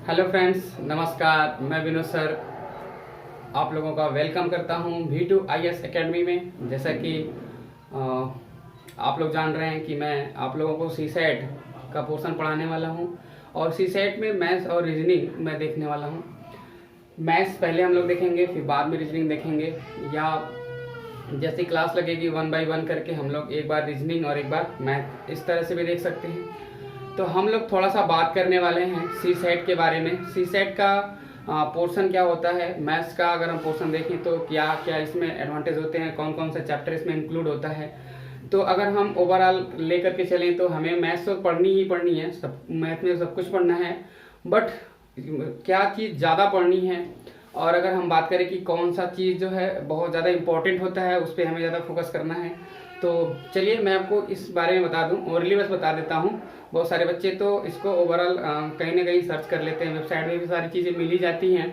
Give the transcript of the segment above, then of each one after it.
Hello friends, नमस्कार। मैं Vinod sir आप लोगों का वेलकम करता हूं V2IS एकेडमी में। जैसा कि आप लोग जान रहे हैं कि मैं आप लोगों को सी सेट का पोर्शन पढ़ाने वाला हूं और सी सेट में मैथ्स और रीजनिंग मैं देखने वाला हूं। मैथ्स पहले हम लोग देखेंगे, फिर बाद में रीजनिंग देखेंगे, या जैसी क्लास लगेगी 1 बाय 1 करके हम लोग एक बार रीजनिंग और एक बार मैथ इस तरह से भी देख सकते हैं। तो हम लोग थोड़ा सा बात करने वाले हैं सी सेट के बारे में। सी सेट का पोर्शन क्या होता है, मैथ्स का अगर हम पोर्शन देखें तो क्या क्या इसमें एडवांटेज होते हैं, कौन कौन सा चैप्टर इसमें इंक्लूड होता है। तो अगर हम ओवरऑल लेकर के चलें तो हमें मैथ्स तो पढ़नी ही पढ़नी है, सब मैथ में सब कुछ पढ़ना है, बट क्या चीज़ ज़्यादा पढ़नी है। और अगर हम बात करें कि कौन सा चीज़ जो है बहुत ज़्यादा इंपॉर्टेंट होता है, उस पर हमें ज़्यादा फोकस करना है। तो चलिए मैं आपको इस बारे में बता दूं, ओरली बस बता देता हूं। बहुत सारे बच्चे तो इसको ओवरऑल कहीं ना कहीं सर्च कर लेते हैं, वेबसाइट में भी सारी चीज़ें मिल ही जाती हैं।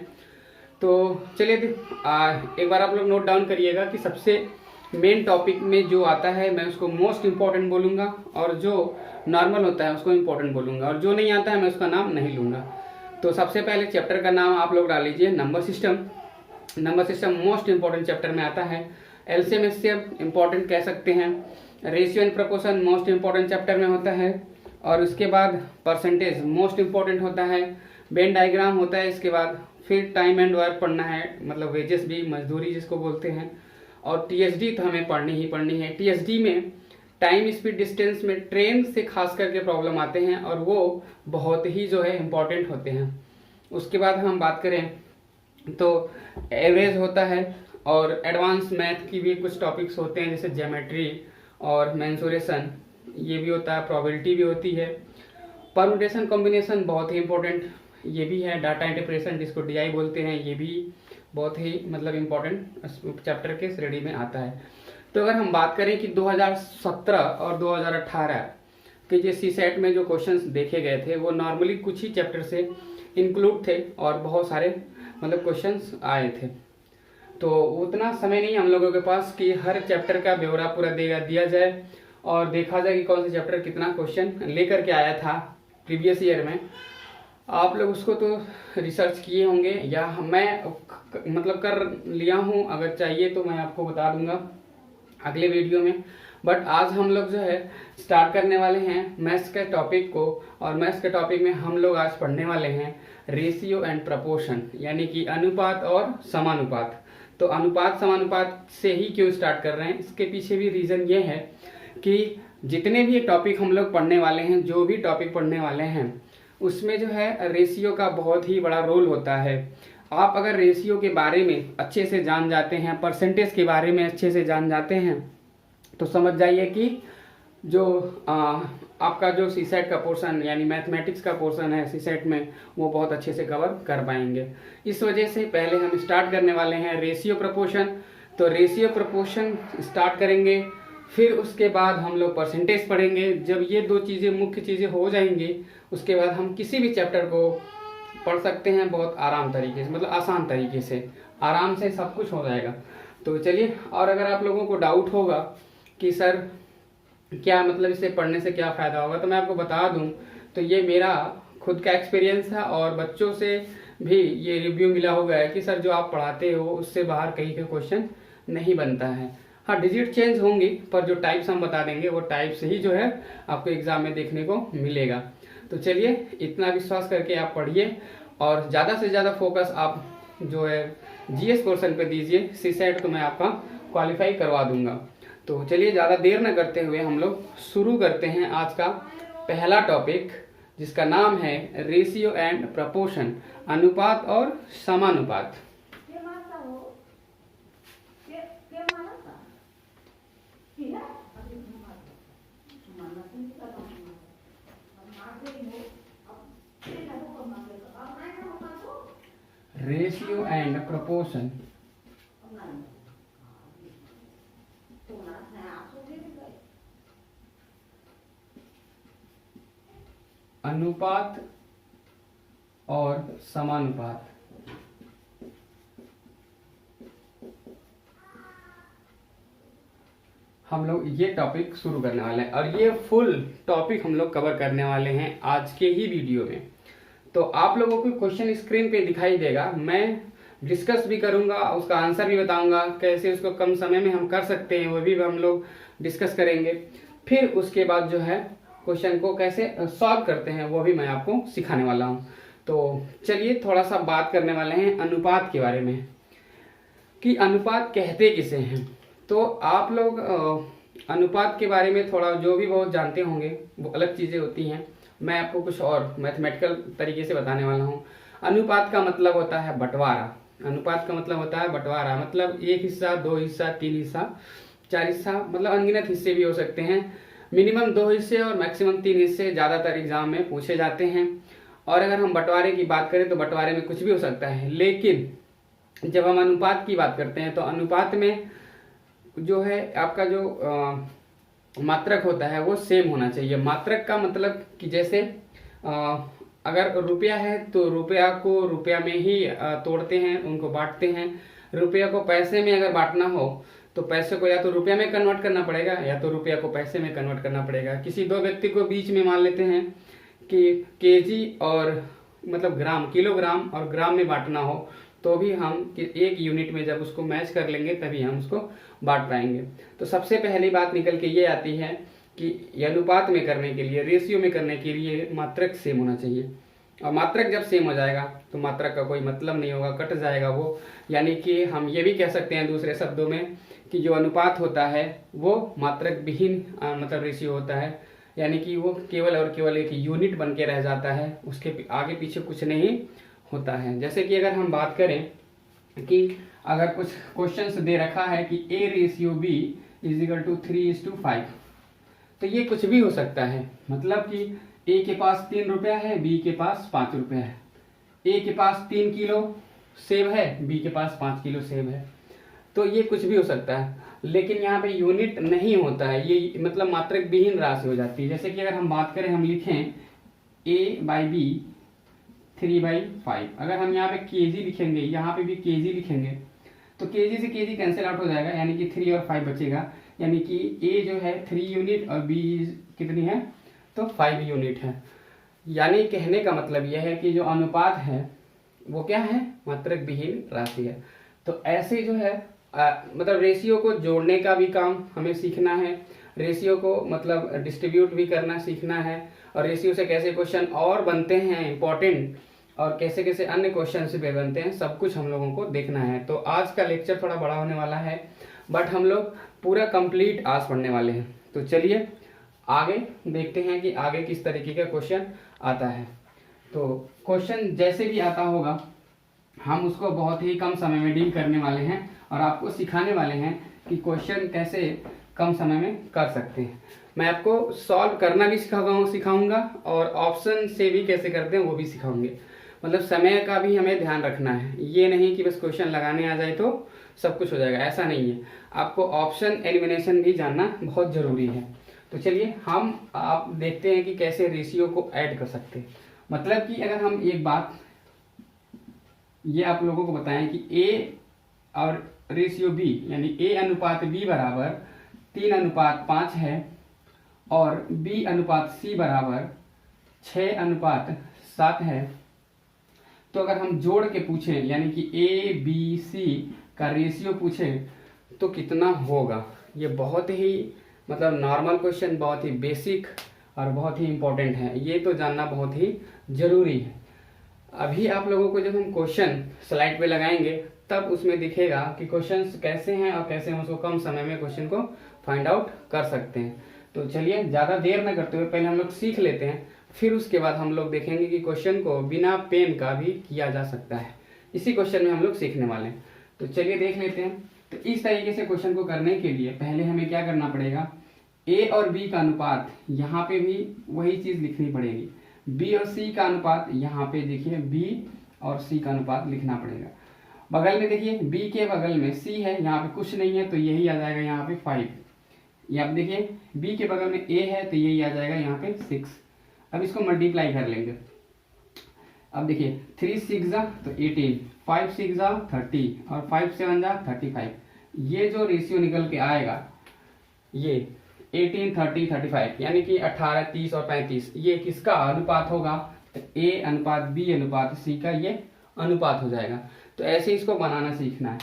तो चलिए एक बार आप लोग नोट डाउन करिएगा कि सबसे मेन टॉपिक में जो आता है मैं उसको मोस्ट इम्पॉर्टेंट बोलूँगा, और जो नॉर्मल होता है उसको इम्पोर्टेंट बोलूँगा, और जो नहीं आता है मैं उसका नाम नहीं लूँगा। तो सबसे पहले चैप्टर का नाम आप लोग डाल लीजिए number system. Number system most important chapter में आता है। एलसीएम एचसीएम इंपॉर्टेंट कह सकते हैं। Ratio and proportion most important chapter में होता है, और उसके बाद परसेंटेज मोस्ट इंपॉर्टेंट होता है। वेन डायग्राम होता है इसके बाद। फिर टाइम एंड वर्क पढ़ना है, मतलब वेजेस भी, मजदूरी जिसको बोलते हैं। और टीएसडी तो हमें पढ़नी ही पढ़नी है। टीएसडी में टाइम स्पीड डिस्टेंस में ट्रेन से खास करके प्रॉब्लम आते हैं, और वो बहुत ही जो है इम्पॉर्टेंट होते हैं। उसके बाद हम बात करें तो एवरेज होता है, और एडवांस मैथ की भी कुछ टॉपिक्स होते हैं, जैसे ज्योमेट्री और मेंसुरेशन, ये भी होता है। प्रोबेबिलिटी भी होती है। परम्यूटेशन कॉम्बिनेशन बहुत ही इंपॉर्टेंट ये भी है। डाटा इंटरप्रेशन जिसको डीआई बोलते हैं, ये भी बहुत ही मतलब इम्पोर्टेंट चैप्टर के श्रेणी में आता है। तो अगर हम बात करें कि 2017 और 2018 के जो सी सेट में जो क्वेश्चंस देखे गए थे वो नॉर्मली कुछ ही चैप्टर से इंक्लूड थे, और बहुत सारे मतलब क्वेश्चंस आए थे। तो उतना समय नहीं हम लोगों के पास कि हर चैप्टर का ब्यौरा पूरा दिया जाए और देखा जाए कि कौन सा चैप्टर कितना क्वेश्चन लेकर के आया था प्रीवियस ईयर में। आप लोग उसको तो रिसर्च किए होंगे, या मैं मतलब कर लिया हूँ। अगर चाहिए तो मैं आपको बता दूंगा अगले वीडियो में। बट आज हम लोग जो है स्टार्ट करने वाले हैं मैथ्स के टॉपिक को, और मैथ्स के टॉपिक में हम लोग आज पढ़ने वाले हैं रेशियो एंड प्रपोर्शन, यानी कि अनुपात और समानुपात। तो अनुपात समानुपात से ही क्यों स्टार्ट कर रहे हैं, इसके पीछे भी रीज़न ये है कि जितने भी टॉपिक हम लोग पढ़ने वाले हैं, जो भी टॉपिक पढ़ने वाले हैं, उसमें जो है रेशियो का बहुत ही बड़ा रोल होता है। आप अगर रेशियो के बारे में अच्छे से जान जाते हैं, परसेंटेज के बारे में अच्छे से जान जाते हैं, तो समझ जाइए कि जो आपका जो सी सेट का पोर्शन यानी मैथमेटिक्स का पोर्शन है सी सेट में, वो बहुत अच्छे से कवर कर पाएंगे। इस वजह से पहले हम स्टार्ट करने वाले हैं रेशियो प्रपोर्शन। तो रेशियो प्रपोर्शन स्टार्ट करेंगे, फिर उसके बाद हम लोग परसेंटेज पढ़ेंगे। जब ये दो चीज़ें मुख्य चीज़ें हो जाएंगी, उसके बाद हम किसी भी चैप्टर को पढ़ सकते हैं बहुत आराम तरीके से, मतलब आसान तरीके से, आराम से सब कुछ हो जाएगा। तो चलिए, और अगर आप लोगों को डाउट होगा कि सर क्या मतलब इसे पढ़ने से क्या फ़ायदा होगा, तो मैं आपको बता दूं, तो ये मेरा खुद का एक्सपीरियंस है, और बच्चों से भी ये रिव्यू मिला हुआ है कि सर जो आप पढ़ाते हो उससे बाहर कहीं का क्वेश्चन नहीं बनता है। हाँ, डिजिट चेंज होंगी, पर जो टाइप्स हम बता देंगे वो टाइप्स ही जो है आपको एग्जाम में देखने को मिलेगा। तो चलिए, इतना विश्वास करके आप पढ़िए, और ज़्यादा से ज़्यादा फोकस आप जो है जीएस पोर्शन पे दीजिए। सी सेट तो मैं आपका क्वालिफाई करवा दूंगा। तो चलिए, ज़्यादा देर न करते हुए हम लोग शुरू करते हैं आज का पहला टॉपिक, जिसका नाम है रेशियो एंड प्रपोर्शन, अनुपात और समानुपात। रेशियो एंड प्रपोर्शन, अनुपात और समानुपात। हम लोग ये टॉपिक शुरू करने वाले हैं, और ये फुल टॉपिक हम लोग कवर करने वाले हैं आज के ही वीडियो में। तो आप लोगों को क्वेश्चन स्क्रीन पे दिखाई देगा, मैं डिस्कस भी करूंगा, उसका आंसर भी बताऊंगा, कैसे उसको कम समय में हम कर सकते हैं वो भी हम लोग डिस्कस करेंगे। फिर उसके बाद जो है क्वेश्चन को कैसे सॉल्व करते हैं वो भी मैं आपको सिखाने वाला हूँ। तो चलिए थोड़ा सा बात करने वाले हैं अनुपात के बारे में कि अनुपात कहते किसे हैं। तो आप लोग अनुपात के बारे में थोड़ा जो भी बहुत जानते होंगे वो अलग चीज़ें होती हैं, मैं आपको कुछ और मैथमेटिकल तरीके से बताने वाला हूँ। अनुपात का मतलब होता है बंटवारा। अनुपात का मतलब होता है बंटवारा, मतलब एक हिस्सा, दो हिस्सा, तीन हिस्सा, चार हिस्सा, मतलब अनगिनत हिस्से भी हो सकते हैं। मिनिमम 2 हिस्से और मैक्सिमम 3 हिस्से ज़्यादातर एग्जाम में पूछे जाते हैं। और अगर हम बंटवारे की बात करें तो बंटवारे में कुछ भी हो सकता है, लेकिन जब हम अनुपात की बात करते हैं तो अनुपात में जो है आपका जो मात्रक होता है वो सेम होना चाहिए। मात्रक का मतलब कि जैसे अगर रुपया है तो रुपया को रुपया में ही तोड़ते हैं, उनको बांटते हैं। रुपया को पैसे में अगर बांटना हो तो पैसे को या तो रुपया में कन्वर्ट करना पड़ेगा या तो रुपया को पैसे में कन्वर्ट करना पड़ेगा। किसी दो व्यक्ति को बीच में मान लेते हैं कि केजी और मतलब ग्राम, किलोग्राम और ग्राम में बांटना हो तो भी हम एक यूनिट में जब उसको मैच कर लेंगे तभी हम उसको बांट पाएंगे। तो सबसे पहली बात निकल के ये आती है कि अनुपात में करने के लिए, रेशियो में करने के लिए मात्रक सेम होना चाहिए। और मात्रक जब सेम हो जाएगा तो मात्रक का कोई मतलब नहीं होगा, कट जाएगा वो। यानी कि हम ये भी कह सकते हैं दूसरे शब्दों में कि जो अनुपात होता है वो मात्रक विहीन मतलब रेशियो होता है, यानी कि वो केवल और केवल एक यूनिट बन के रह जाता है, उसके आगे पीछे कुछ नहीं होता है। जैसे कि अगर हम बात करें कि अगर कुछ क्वेश्चंस दे रखा है कि A/B = 3:5, तो ये कुछ भी हो सकता है। मतलब कि A के पास 3 रुपया है, B के पास 5 रुपया है। A के पास 3 किलो सेब है, B के पास 5 किलो सेब है। तो ये कुछ भी हो सकता है, लेकिन यहाँ पे यूनिट नहीं होता है, ये मतलब मात्रक विहीन राशि हो जाती है। जैसे कि अगर हम बात करें, हम लिखें A/B 3/5, अगर हम यहाँ पे केजी लिखेंगे, यहाँ पे भी केजी लिखेंगे तो केजी से केजी कैंसिल आउट हो जाएगा, यानी कि 3 और 5 बचेगा। यानी कि A जो है 3 यूनिट और B कितनी है तो 5 यूनिट है। यानी कहने का मतलब यह है कि जो अनुपात है वो क्या है, मात्रक विहीन राशि है। तो ऐसे जो है मतलब रेशियो को जोड़ने का भी काम हमें सीखना है, रेशियो को मतलब डिस्ट्रीब्यूट भी करना सीखना है, और रेशियो से कैसे क्वेश्चन और बनते हैं इंपॉर्टेंट, और कैसे कैसे अन्य क्वेश्चन से बनते हैं, सब कुछ हम लोगों को देखना है। तो आज का लेक्चर थोड़ा बड़ा होने वाला है, बट हम लोग पूरा कंप्लीट आज पढ़ने वाले हैं। तो चलिए आगे देखते हैं कि आगे किस तरीके का क्वेश्चन आता है। तो क्वेश्चन जैसे भी आता होगा हम उसको बहुत ही कम समय में डील करने वाले हैं और आपको सिखाने वाले हैं कि क्वेश्चन कैसे कम समय में कर सकते हैं। मैं आपको सॉल्व करना भी सिखाऊंगा और ऑप्शन से भी कैसे करते हैं वो भी सिखाऊंगे। मतलब समय का भी हमें ध्यान रखना है, ये नहीं कि बस क्वेश्चन लगाने आ जाए तो सब कुछ हो जाएगा, ऐसा नहीं है। आपको ऑप्शन एलिमिनेशन भी जानना बहुत ज़रूरी है। तो चलिए हम आप देखते हैं कि कैसे रेशियो को ऐड कर सकते हैं। मतलब कि अगर हम एक बात ये आप लोगों को बताएं कि A और रेशियो B यानी A/B बराबर 3:5 है और B/C बराबर 6:7 है, तो अगर हम जोड़ के पूछें यानी कि A/B/C का रेशियो पूछें तो कितना होगा। ये बहुत ही मतलब नॉर्मल क्वेश्चन, बहुत ही बेसिक और बहुत ही इम्पोर्टेंट है, ये तो जानना बहुत ही ज़रूरी है। अभी आप लोगों को जब हम क्वेश्चन स्लाइड पे लगाएंगे तब उसमें दिखेगा कि क्वेश्चंस कैसे हैं और कैसे हम उसको कम समय में क्वेश्चन को फाइंड आउट कर सकते हैं। तो चलिए ज़्यादा देर न करते हुए पहले हम लोग सीख लेते हैं, फिर उसके बाद हम लोग देखेंगे कि क्वेश्चन को बिना पेन का भी किया जा सकता है। इसी क्वेश्चन में हम लोग सीखने वाले हैं। तो चलिए देख लेते हैं। तो इस तरीके से क्वेश्चन को करने के लिए पहले हमें क्या करना पड़ेगा, A और B का अनुपात, यहाँ पे भी वही चीज़ लिखनी पड़ेगी। B और C का अनुपात, यहाँ पे देखिए B और C का अनुपात लिखना पड़ेगा। बगल में देखिए B के बगल में C है, यहाँ पे कुछ नहीं है तो यही आ जाएगा यहाँ पे 5। ये आप देखिए B के बगल में A है तो यही आ जाएगा यहाँ पे 6। अब इसको मल्टीप्लाई कर लेंगे। अब देखिए 3 6 तो 18, 5 6 30 और 5 7 35। ये जो रेशियो निकल के आएगा ये 18 30 35 यानी कि 18 30 और 35, ये किसका अनुपात होगा, A अनुपात B अनुपात C का ये अनुपात हो जाएगा। तो ऐसे इसको बनाना सीखना है।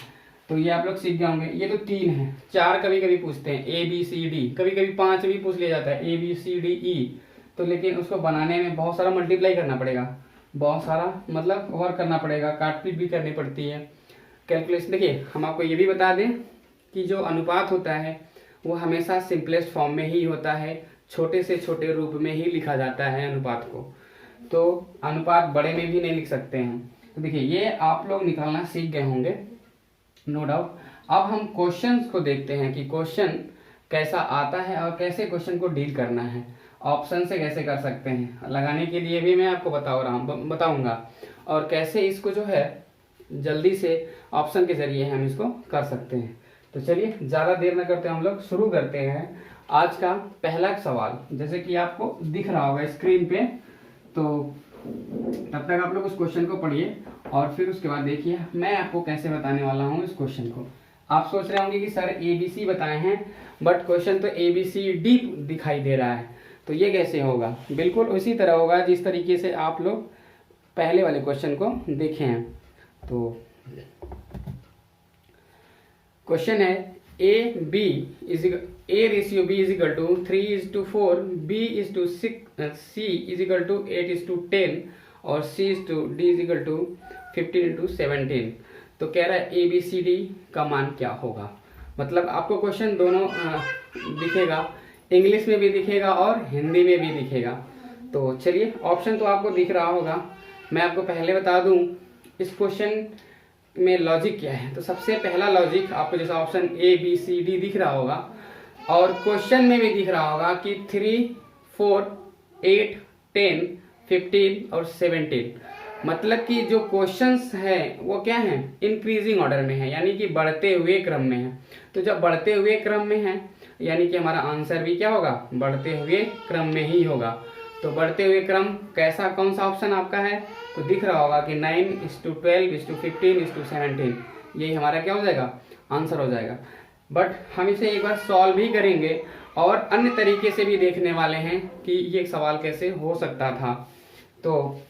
तो ये आप लोग सीख गए होंगे। ये तो 3 है, 4 कभी कभी पूछते हैं, ABCD, कभी कभी 5 भी पूछ लिया जाता है, ABCDE। तो लेकिन उसको बनाने में बहुत सारा मल्टीप्लाई करना पड़ेगा, बहुत सारा मतलब वर्क करना पड़ेगा, काटपीट भी करनी पड़ती है, कैलकुलेशन। देखिए हम आपको ये भी बता दें कि जो अनुपात होता है वो हमेशा सिंपलेस्ट फॉर्म में ही होता है, छोटे से छोटे रूप में ही लिखा जाता है अनुपात को। तो अनुपात बड़े में भी नहीं लिख सकते हैं। तो देखिए ये आप लोग निकालना सीख गए होंगे, नो डाउट। अब हम क्वेश्चंस को देखते हैं कि क्वेश्चन कैसा आता है और कैसे क्वेश्चन को डील करना है, ऑप्शन से कैसे कर सकते हैं, लगाने के लिए भी मैं आपको बताऊंगा, और कैसे इसको जो है जल्दी से ऑप्शन के जरिए हम इसको कर सकते हैं। तो चलिए ज़्यादा देर न करते हम लोग शुरू करते हैं आज का पहला सवाल। जैसे कि आपको दिख रहा होगा स्क्रीन पे, तो तब तक आप लोग उस क्वेश्चन को पढ़िए और फिर उसके बाद देखिए मैं आपको कैसे बताने वाला हूँ इस क्वेश्चन को। आप सोच रहे होंगे कि सर ABC बताए हैं बट क्वेश्चन तो ABCD दिखाई दे रहा है, तो ये कैसे होगा? बिल्कुल उसी तरह होगा जिस तरीके से आप लोग पहले वाले क्वेश्चन को देखे हैं। तो क्वेश्चन है A ratio B is equal to 3:4, B is to 6, C is equal to 8:10 और C is to D is equal to 15:17। तो कह रहा है ABCD का मान क्या होगा। मतलब आपको क्वेश्चन दोनों दिखेगा, इंग्लिश में भी दिखेगा और हिंदी में भी दिखेगा। तो चलिए ऑप्शन तो आपको दिख रहा होगा, मैं आपको पहले बता दूं इस क्वेश्चन में लॉजिक क्या है। तो सबसे पहला लॉजिक आपको जैसा ऑप्शन ABCD दिख रहा होगा और क्वेश्चन में भी दिख रहा होगा कि 3, 4, 8, 10, 15 और 17, मतलब कि जो क्वेश्चंस हैं वो क्या हैं, इंक्रीजिंग ऑर्डर में है, यानी कि बढ़ते हुए क्रम में है। तो जब बढ़ते हुए क्रम में है यानी कि हमारा आंसर भी क्या होगा, बढ़ते हुए क्रम में ही होगा। तो बढ़ते हुए क्रम कैसा, कौन सा ऑप्शन आपका है, तो दिख रहा होगा कि 9:12:15:17, यही हमारा क्या हो जाएगा, आंसर हो जाएगा। बट हम इसे एक बार सॉल्व भी करेंगे और अन्य तरीके से भी देखने वाले हैं कि ये सवाल कैसे हो सकता था। तो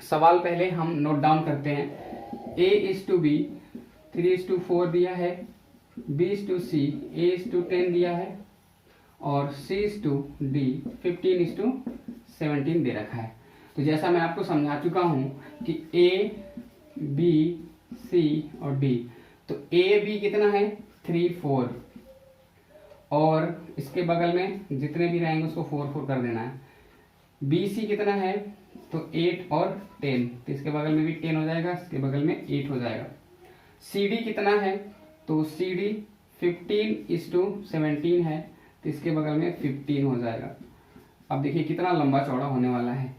सवाल पहले हम नोट डाउन करते हैं। A:B 3:4 दिया है, B:C A:10 दिया है और C:D 15:17 दे रखा है। तो जैसा मैं आपको समझा चुका हूं कि A, B, C और D, तो A, B कितना है 3, 4 और इसके बगल में जितने भी रहेंगे उसको 4, 4 कर देना है। B, C कितना है तो 8 और 10, तो इसके बगल में भी 10 हो जाएगा, इसके बगल में 8 हो जाएगा। CD कितना है तो CD 15:17 है, तो इसके बगल में 15 हो जाएगा। अब देखिए कितना लंबा चौड़ा होने वाला है।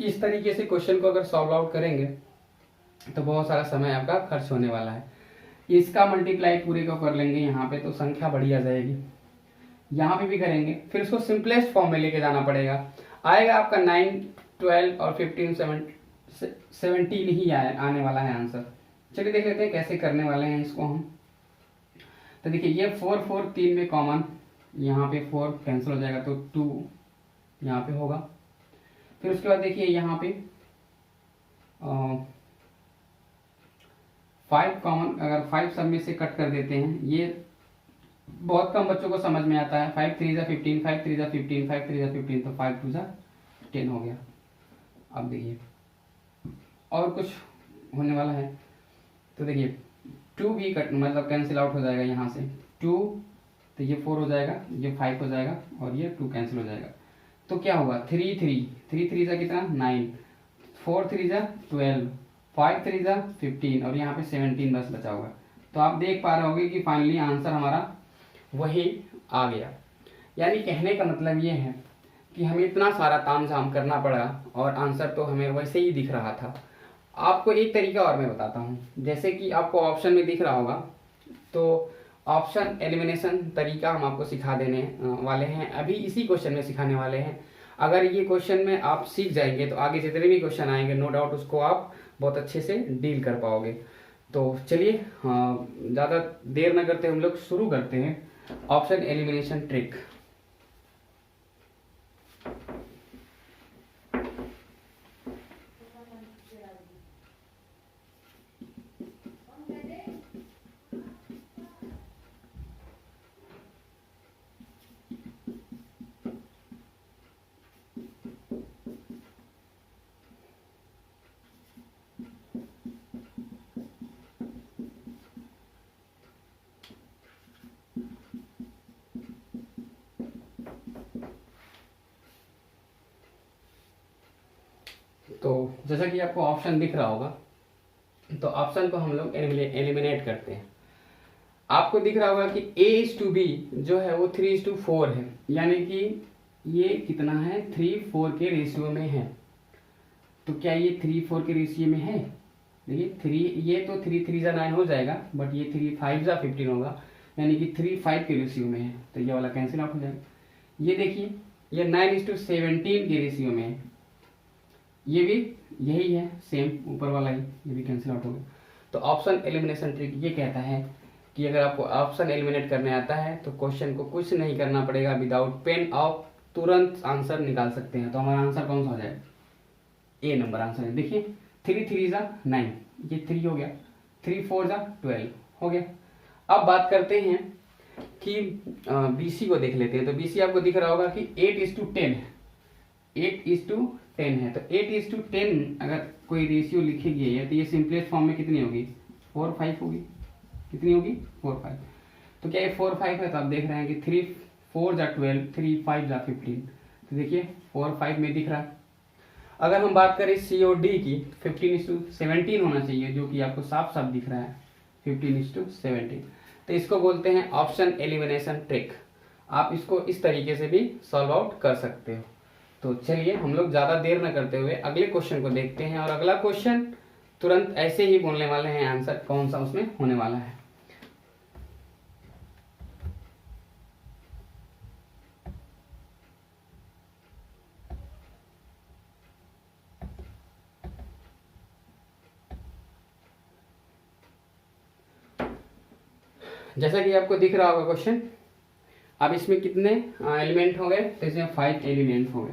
इस तरीके से क्वेश्चन को अगर सॉल्व आउट करेंगे तो बहुत सारा समय आपका खर्च होने वाला है। इसका मल्टीप्लाई पूरे को कर लेंगे यहाँ पे तो संख्या बढ़ी आ जाएगी, यहाँ पे भी करेंगे, फिर इसको सिंपलेस्ट फॉर्म में लेके जाना पड़ेगा। आएगा आपका 9, 12 और 15, 17 ही आने वाला है आंसर। चलिए देख लेते हैं कैसे करने वाले हैं इसको हम। तो देखिए ये 4, 4 3 में कॉमन, यहाँ पे 4 कैंसिल हो जाएगा तो 2 यहाँ पे होगा। फिर उसके बाद देखिए यहाँ पे 5 कॉमन, अगर 5 सब में से कट कर देते हैं, ये बहुत कम बच्चों को समझ में आता है। 5 3 15, 5 3 15, 5 3 15, तो 5 2 10 हो गया। अब देखिए और कुछ होने वाला है, तो देखिए 2 भी कट मतलब कैंसिल आउट हो जाएगा यहाँ से 2, तो ये 4 हो जाएगा, ये 5 हो जाएगा और ये 2 कैंसिल हो जाएगा। तो क्या होगा 3 3 3 3 कितना 9, 4 3 12, 5 3 15 और यहाँ पे 17 बस बचा होगा। तो आप देख पा रहे होगे कि फाइनली आंसर हमारा वही आ गया। यानी कहने का मतलब ये है कि हमें इतना सारा तामझाम करना पड़ा और आंसर तो हमें वैसे ही दिख रहा था। आपको एक तरीका और मैं बताता हूँ, जैसे कि आपको ऑप्शन में दिख रहा होगा, तो ऑप्शन एलिमिनेशन तरीका हम आपको सिखा देने वाले हैं, अभी इसी क्वेश्चन में सिखाने वाले हैं। अगर ये क्वेश्चन में आप सीख जाएंगे तो आगे जितने भी क्वेश्चन आएंगे नो डाउट उसको आप बहुत अच्छे से डील कर पाओगे। तो चलिए ज़्यादा देर न करते हम लोग शुरू करते हैं ऑप्शन एलिमिनेशन ट्रिक। तो जैसा कि आपको ऑप्शन दिख रहा होगा, तो ऑप्शन को हम लोग एलिमिनेट करते हैं। आपको दिख रहा होगा कि A:B जो है वो 3:4 है, यानी कि ये कितना है, 3:4 के रेशियो में है। तो क्या ये 3:4 के रेशियो में है? देखिए 3, ये तो 3 3 जा 9 हो जाएगा, बट ये 3 5 जा 15 होगा, यानी कि 3:5 के रेशियो में है, तो ये वाला कैंसिल आउट हो जाएगा। ये देखिए ये 9:17 के रेशियो में है, ये भी यही है, सेम ऊपर वाला ही, ये भी कैंसिल आउट हो गया। तो ऑप्शन एलिमिनेशन ट्रिक ये कहता है कि अगर आपको ऑप्शन एलिमिनेट करने आता है तो क्वेश्चन को कुछ नहीं करना पड़ेगा, विदाउट पेन आप तुरंत आंसर निकाल सकते हैं। तो हमारा आंसर कौन सा हो जाएगा? ए नंबर आंसर है। देखिए 3 3 जा 9, ये 3 हो गया, 3 4 जा 12 हो गया। अब बात करते हैं कि BC को देख लेते हैं। तो BC आपको दिख रहा होगा कि 8:10 है, 8:10 है। तो 8:10 अगर कोई रेशियो लिखी गई है तो ये सिंपलेस्ट फॉर्म में कितनी होगी? 4 5 होगी। कितनी होगी? 4 5। तो क्या ये 4 5 है? तो आप देख रहे हैं कि 3 4 जा 12, 3 5 जा 15। तो देखिए 4 5 में दिख रहा है। अगर हम बात करें C और D की, 15:17 होना चाहिए, जो कि आपको साफ साफ दिख रहा है 15:17। तो इसको बोलते हैं ऑप्शन एलिमिनेशन ट्रिक। आप इसको इस तरीके से भी सॉल्व आउट कर सकते हो। तो चलिए हम लोग ज़्यादा देर न करते हुए अगले क्वेश्चन को देखते हैं, और अगला क्वेश्चन तुरंत ऐसे ही बोलने वाले हैं आंसर कौन सा उसमें होने वाला है। जैसा कि आपको दिख रहा होगा क्वेश्चन, अब इसमें कितने एलिमेंट हो गए? तो इसमें 5 एलिमेंट हो गए।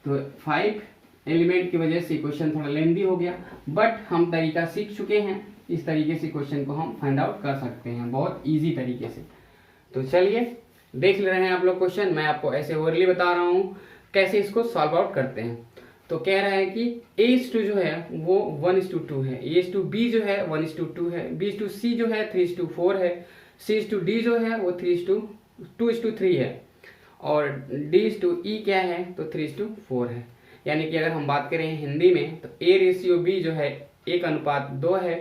तो 5 एलिमेंट की वजह से क्वेश्चन थोड़ा लेंदी हो गया, बट हम तरीका सीख चुके हैं, इस तरीके से क्वेश्चन को हम फाइंड आउट कर सकते हैं बहुत इजी तरीके से। तो चलिए देख ले रहे हैं आप लोग क्वेश्चन, मैं आपको ऐसे ओवरली बता रहा हूँ कैसे इसको सॉल्व आउट करते हैं। तो कह रहा है कि A:2 जो है वो 1:2 है, A:B जो है 1:2 है, B:C जो है 3:4 है, C:D जो है वो 2:3 है, और D:E क्या है? तो 3:4 है। यानी कि अगर हम बात करें हिंदी में तो A:B जो है 1:2 है,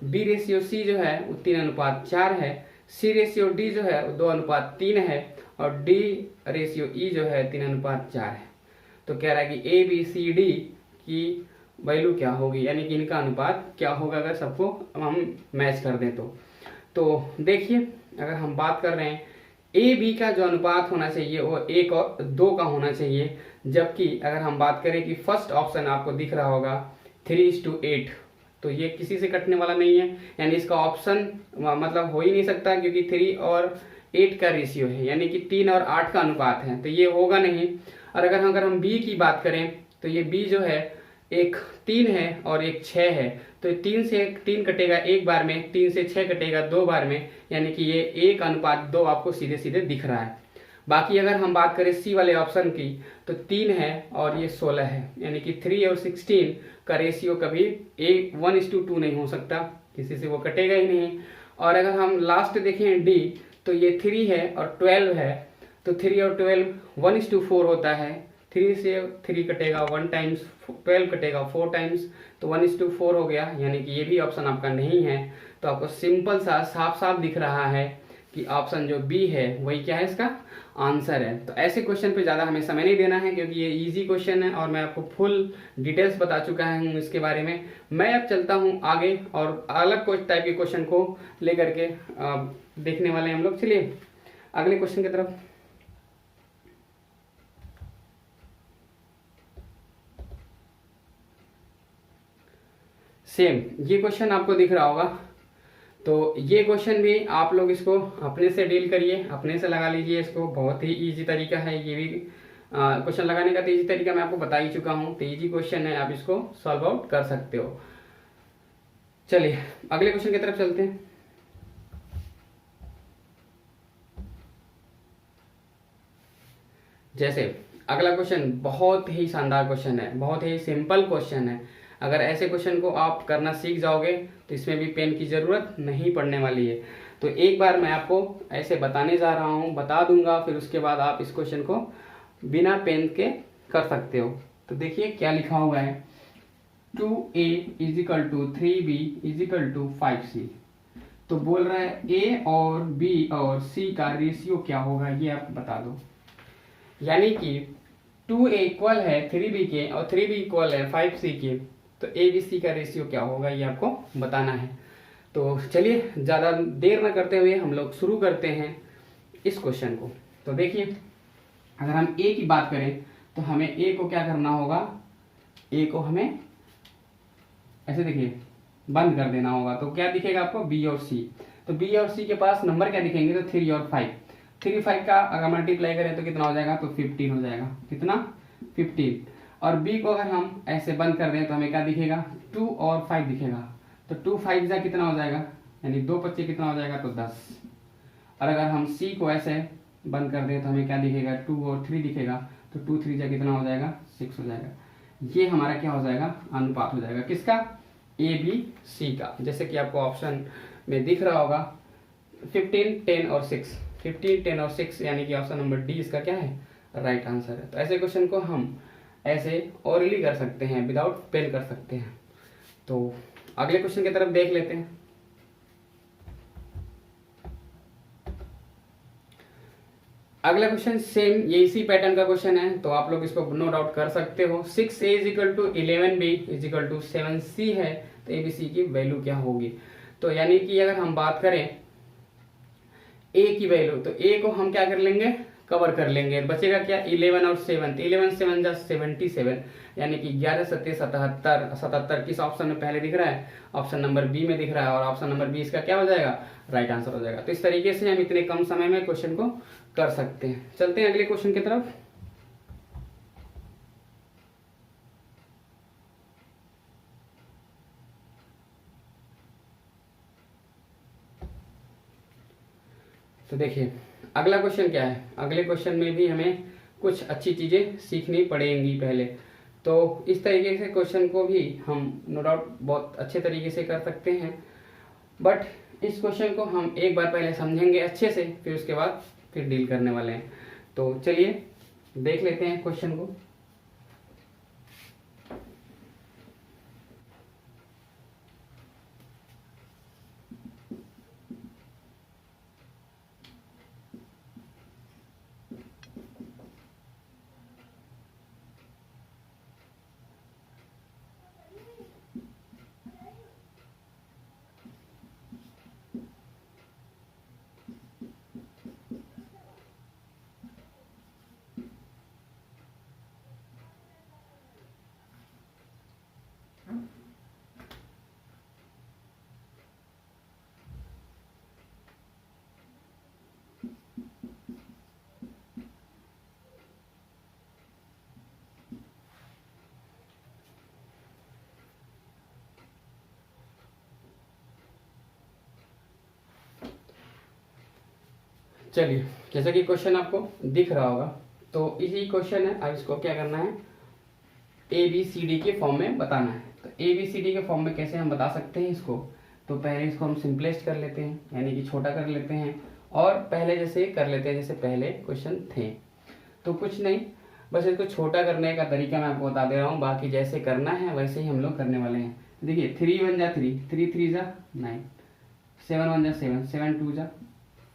B:C जो है वो 3:4 है, C:D जो है वो 2:3 है, और D:E जो है 3:4 है। तो कह रहा है कि ABCD की वैल्यू क्या होगी, यानी कि इनका अनुपात क्या होगा अगर सबको हम मैच कर दें तो देखिए अगर हम बात कर रहे हैं AB का जो अनुपात होना चाहिए वो 1 और 2 का होना चाहिए, जबकि अगर हम बात करें कि फर्स्ट ऑप्शन आपको दिख रहा होगा 3:8, तो ये किसी से कटने वाला नहीं है, यानी इसका ऑप्शन मतलब हो ही नहीं सकता, क्योंकि 3 और 8 का रेशियो है, यानी कि 3 और 8 का अनुपात है, तो ये होगा नहीं। और अगर हम B की बात करें तो ये B जो है एक 3 है और एक 6 है, तो 3 से 3 कटेगा एक बार में, 3 से 6 कटेगा 2 बार में, यानी कि ये 1:2 आपको सीधे सीधे दिख रहा है। बाकी अगर हम बात करें C वाले ऑप्शन की तो 3 है और ये 16 है, यानी कि 3 और 16 का रेशियो कभी 1:2 नहीं हो सकता, किसी से वो कटेगा ही नहीं। और अगर हम लास्ट देखें D, तो ये 3 है और 12 है, तो 3 और 12 1:4 होता है, 3 से 3 कटेगा 1 टाइम्स, 12 कटेगा 4 टाइम्स, तो 1:4 हो गया, यानी कि ये भी ऑप्शन आपका नहीं है। तो आपको सिंपल सा साफ साफ दिख रहा है कि ऑप्शन जो B है वही क्या है, इसका आंसर है। तो ऐसे क्वेश्चन पे ज़्यादा हमें समय नहीं देना है, क्योंकि ये इजी क्वेश्चन है और मैं आपको फुल डिटेल्स बता चुका हूँ इसके बारे में। मैं अब चलता हूँ आगे और अलग कुछ टाइप के क्वेश्चन को लेकर के देखने वाले हैं हम लोग। चलिए अगले क्वेश्चन की तरफ। सेम ये क्वेश्चन आपको दिख रहा होगा, तो ये क्वेश्चन भी आप लोग इसको अपने से डील करिए, अपने से लगा लीजिए इसको, बहुत ही इजी तरीका है ये भी क्वेश्चन लगाने का। तो इजी तरीका मैं आपको बता ही चुका हूँ, तो इजी क्वेश्चन है, आप इसको सॉल्व आउट कर सकते हो। चलिए अगले क्वेश्चन की तरफ चलते हैं। जैसे अगला क्वेश्चन बहुत ही शानदार क्वेश्चन है, बहुत ही सिंपल क्वेश्चन है। अगर ऐसे क्वेश्चन को आप करना सीख जाओगे तो इसमें भी पेन की ज़रूरत नहीं पड़ने वाली है। तो एक बार मैं आपको ऐसे बताने जा रहा हूँ, बता दूंगा, फिर उसके बाद आप इस क्वेश्चन को बिना पेन के कर सकते हो। तो देखिए क्या लिखा हुआ है, 2a is equal to 3b is equal to 5c। तो बोल रहा है a और b और c का रेशियो क्या होगा, ये आप बता दो। यानी कि 2a इक्वल है 3b के और 3b इक्वल है 5c के, तो a b c का रेशियो क्या होगा ये आपको बताना है। तो चलिए ज़्यादा देर ना करते हुए हम लोग शुरू करते हैं इस क्वेश्चन को। तो देखिए, अगर हम a की बात करें तो हमें a को क्या करना होगा, a को हमें ऐसे देखिए बंद कर देना होगा। तो क्या दिखेगा आपको, b और c। तो b और c के पास नंबर क्या दिखेंगे, तो 3 और 5। 3 5 का अगर मल्टीप्लाई करें तो कितना हो जाएगा, तो 15 हो जाएगा। कितना, 15। और b को अगर हम ऐसे बंद कर दें तो हमें क्या दिखेगा, 2 और 5 दिखेगा। तो 2 5 जा कितना हो जाएगा, यानी 2 25 कितना हो जाएगा, तो 10। और अगर हम c को ऐसे बंद कर दें तो हमें क्या दिखेगा, 2 और 3 दिखेगा। तो 2 3 जा कितना हो जाएगा, 6 हो जाएगा। ये हमारा क्या हो जाएगा, अनुपात हो जाएगा किसका, ए बी सी का। जैसे कि आपको ऑप्शन में दिख रहा होगा 15 10 और 6, 15 10 और 6, यानी कि ऑप्शन नंबर डी इसका क्या है, राइट आंसर है। तो ऐसे क्वेश्चन को हम ऐसे ओरली कर सकते हैं, विदाउट पेन कर सकते हैं। तो अगले क्वेश्चन की तरफ देख लेते हैं। अगला क्वेश्चन सेम ये इसी पैटर्न का क्वेश्चन है, तो आप लोग इसको नो डाउट कर सकते हो। 6a is equal to 11b is equal to 7c है, तो ए बी सी की वैल्यू क्या होगी। तो यानी कि अगर हम बात करें a की वैल्यू, तो a को हम क्या कर लेंगे, कवर कर लेंगे। बचेगा क्या, 11 और 7, 11 7 जा 77, यानी कि 11 7 77। 77 किस ऑप्शन में पहले दिख रहा है, ऑप्शन नंबर बी में दिख रहा है, और ऑप्शन नंबर बी इसका क्या हो जाएगा, राइट आंसर हो जाएगा। तो इस तरीके से हम इतने कम समय में क्वेश्चन को कर सकते हैं। चलते हैं अगले क्वेश्चन की तरफ। तो देखिए अगला क्वेश्चन क्या है, अगले क्वेश्चन में भी हमें कुछ अच्छी चीजें सीखनी पड़ेंगी पहले। तो इस तरीके से क्वेश्चन को भी हम नो डाउट बहुत अच्छे तरीके से कर सकते हैं, बट इस क्वेश्चन को हम एक बार पहले समझेंगे अच्छे से, फिर उसके बाद फिर डील करने वाले हैं। तो चलिए देख लेते हैं क्वेश्चन को। चलिए जैसा कि क्वेश्चन आपको दिख रहा होगा, तो इसी क्वेश्चन है। अब इसको क्या करना है, ए बी सी डी के फॉर्म में बताना है। तो ए बी सी डी के फॉर्म में कैसे हम बता सकते हैं इसको, तो पहले इसको हम सिंपलेस्ट कर लेते हैं, यानी कि छोटा कर लेते हैं, और पहले जैसे कर लेते हैं जैसे पहले क्वेश्चन थे। तो कुछ नहीं, बस इसको छोटा करने का तरीका मैं आपको बता दे रहा हूँ, बाकी जैसे करना है वैसे ही हम लोग करने वाले हैं। देखिए 3 1 जा 3, 3 3 जा 9, 7 1 जा 7, 7 2 जा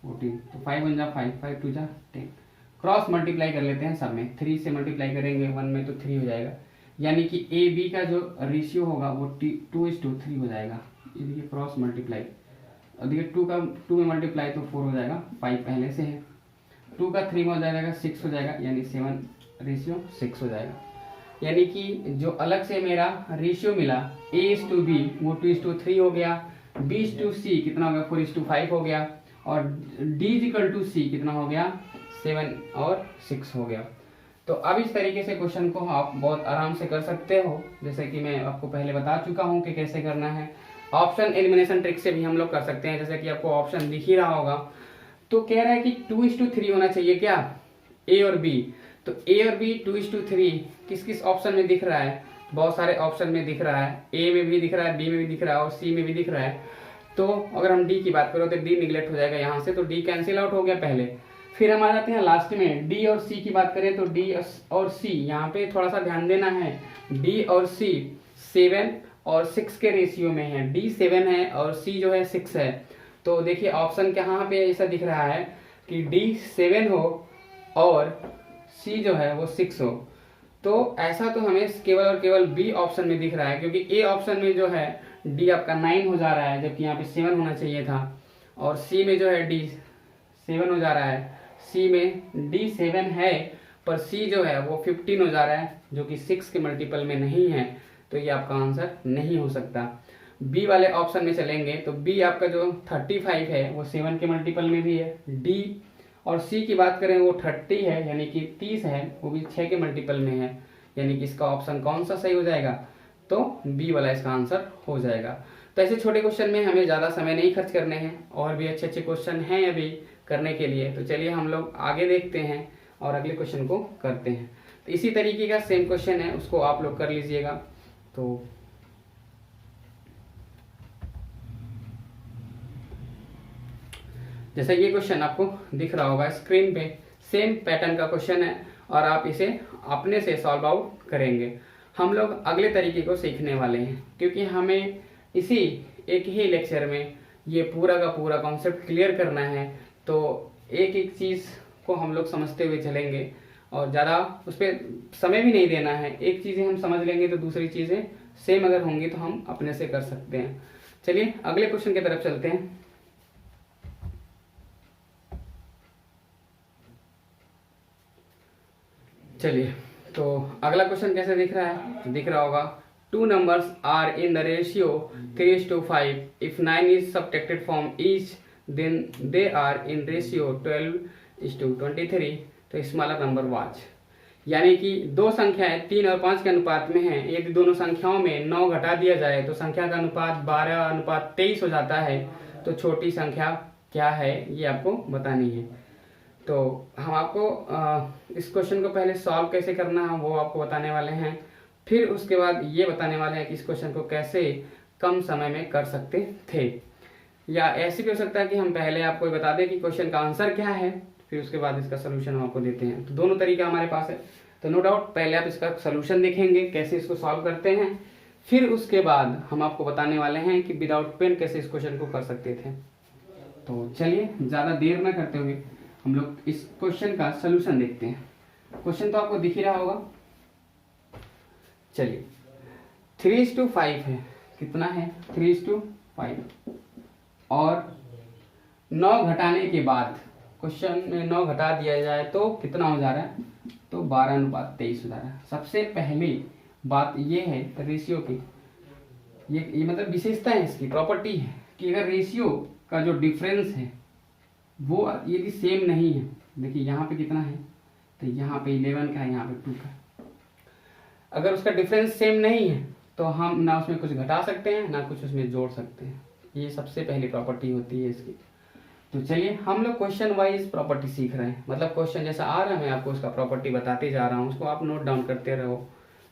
14, तो 5 1 जा 5, 5 2 जा 10। क्रॉस मल्टीप्लाई कर लेते हैं सब में, 3 से मल्टीप्लाई करेंगे 1 में तो 3 हो जाएगा, यानी कि ए बी का जो रेशियो होगा वो 2:3 हो जाएगा। ये देखिए क्रॉस मल्टीप्लाई, और देखिए 2 में मल्टीप्लाई तो 4 हो जाएगा, 5 पहले से है, 2 का 3 में हो जाएगा 6 हो जाएगा, यानी 7:6 हो जाएगा। यानी कि जो अलग से मेरा रेशियो मिला A:B वो 2:3 हो गया, B:C कितना हो गया 4:5 हो गया, और D:C कितना हो गया 7 और 6 हो गया। तो अब इस तरीके से क्वेश्चन को आप बहुत आराम से कर सकते हो, जैसे कि मैं आपको पहले बता चुका हूं कि कैसे करना है। ऑप्शन एलिमिनेशन ट्रिक से भी हम लोग कर सकते हैं, जैसे कि आपको ऑप्शन दिख ही रहा होगा। तो कह रहा है कि 2:3 होना चाहिए क्या, ए और बी। तो ए और बी 2:3 किस किस ऑप्शन में दिख रहा है, बहुत सारे ऑप्शन में दिख रहा है, ए में भी दिख रहा है, बी में भी दिख रहा है, और सी में भी दिख रहा है। तो अगर हम डी की बात करें तो डी निगलेक्ट हो जाएगा यहाँ से, तो डी कैंसिल आउट हो गया पहले। फिर हम आ जाते हैं लास्ट में डी और सी की बात करें, तो डी और सी यहाँ पे थोड़ा सा ध्यान देना है, डी और सी 7 और 6 के रेशियो में है। डी 7 है और सी जो है 6 है। तो देखिए ऑप्शन कहाँ पे ऐसा दिख रहा है कि डी 7 हो और सी जो है वो 6 हो। तो ऐसा तो हमें केवल और केवल बी ऑप्शन में दिख रहा है, क्योंकि ए ऑप्शन में जो है डी आपका 9 हो जा रहा है, जबकि यहाँ पे 7 होना चाहिए था। और सी में जो है डी 7 हो जा रहा है, सी में डी 7 है पर सी जो है वो 15 हो जा रहा है, जो कि 6 के मल्टीपल में नहीं है। तो ये आपका आंसर नहीं हो सकता। बी वाले ऑप्शन में चलेंगे तो बी आपका जो 35 है वो 7 के मल्टीपल में भी है। डी और सी की बात करें वो 30 है, यानी कि 30 है, वो भी 6 के मल्टीपल में है। यानी कि इसका ऑप्शन कौन सा सही हो जाएगा? तो बी वाला इसका आंसर हो जाएगा। तो ऐसे छोटे क्वेश्चन में हमें ज़्यादा समय नहीं खर्च करने हैं, और भी अच्छे अच्छे क्वेश्चन हैं अभी करने के लिए। तो चलिए हम लोग आगे देखते हैं और अगले क्वेश्चन को करते हैं। तो इसी तरीके का सेम क्वेश्चन है, उसको आप लोग कर लीजिएगा। तो जैसा ये क्वेश्चन आपको दिख रहा होगा स्क्रीन पे, सेम पैटर्न का क्वेश्चन है और आप इसे अपने से सॉल्व आउट करेंगे। हम लोग अगले तरीके को सीखने वाले हैं, क्योंकि हमें इसी एक ही लेक्चर में ये पूरा का पूरा कॉन्सेप्ट क्लियर करना है। तो एक एक चीज़ को हम लोग समझते हुए चलेंगे और ज़्यादा उस पर समय भी नहीं देना है। एक चीज़ें हम समझ लेंगे तो दूसरी चीज़ें सेम अगर होंगी तो हम अपने से कर सकते हैं। चलिए अगले क्वेश्चन की तरफ चलते हैं। चलिए तो अगला क्वेश्चन कैसे दिख रहा है? दिख रहा होगा, 2 numbers are in the ratio 3:5. If 9 is subtracted from each, then they are in ratio 12:23. तो स्मॉलर नंबर वाच, यानी कि दो संख्याएं 3 और 5 के अनुपात में हैं। यदि दोनों संख्याओं में 9 घटा दिया जाए तो संख्या का अनुपात 12:23 हो जाता है। तो छोटी संख्या क्या है ये आपको बतानी है। तो हम आपको इस क्वेश्चन को पहले सॉल्व कैसे करना है वो आपको बताने वाले हैं, फिर उसके बाद ये बताने वाले हैं कि इस क्वेश्चन को कैसे कम समय में कर सकते थे। या ऐसे भी हो सकता है कि हम पहले आपको बता दें कि क्वेश्चन का आंसर क्या है, फिर उसके बाद इसका सोल्यूशन हम आपको देते हैं। तो दोनों तरीका हमारे पास है। तो नो डाउट पहले आप इसका सोल्यूशन देखेंगे कैसे इसको सॉल्व करते हैं, फिर उसके बाद हम आपको बताने वाले हैं कि विदाउट पेन कैसे इस क्वेश्चन को कर सकते थे। तो चलिए ज़्यादा देर न करते हुए हम लोग इस क्वेश्चन का सोल्यूशन देखते हैं। क्वेश्चन तो आपको दिख ही रहा होगा। चलिए 3:5 है, कितना है? 3:5। और 9 घटाने के बाद क्वेश्चन में 9 घटा दिया जाए तो कितना हो जा रहा है? तो 12:23 हो जा रहा है। सबसे पहली बात ये है रेशियो की, ये मतलब विशेषता है, इसकी प्रॉपर्टी है कि अगर रेशियो का जो डिफरेंस है वो यदि सेम नहीं है, देखिए यहाँ पे कितना है, तो यहाँ पे 11 का है, यहाँ पे 2 का। अगर उसका डिफरेंस सेम नहीं है तो हम ना उसमें कुछ घटा सकते हैं ना कुछ उसमें जोड़ सकते हैं। ये सबसे पहली प्रॉपर्टी होती है इसकी। तो चलिए हम लोग क्वेश्चन वाइज प्रॉपर्टी सीख रहे हैं, मतलब क्वेश्चन जैसा आ रहा है मैं आपको उसका प्रॉपर्टी बताते जा रहा हूँ, उसको आप नोट डाउन करते रहो।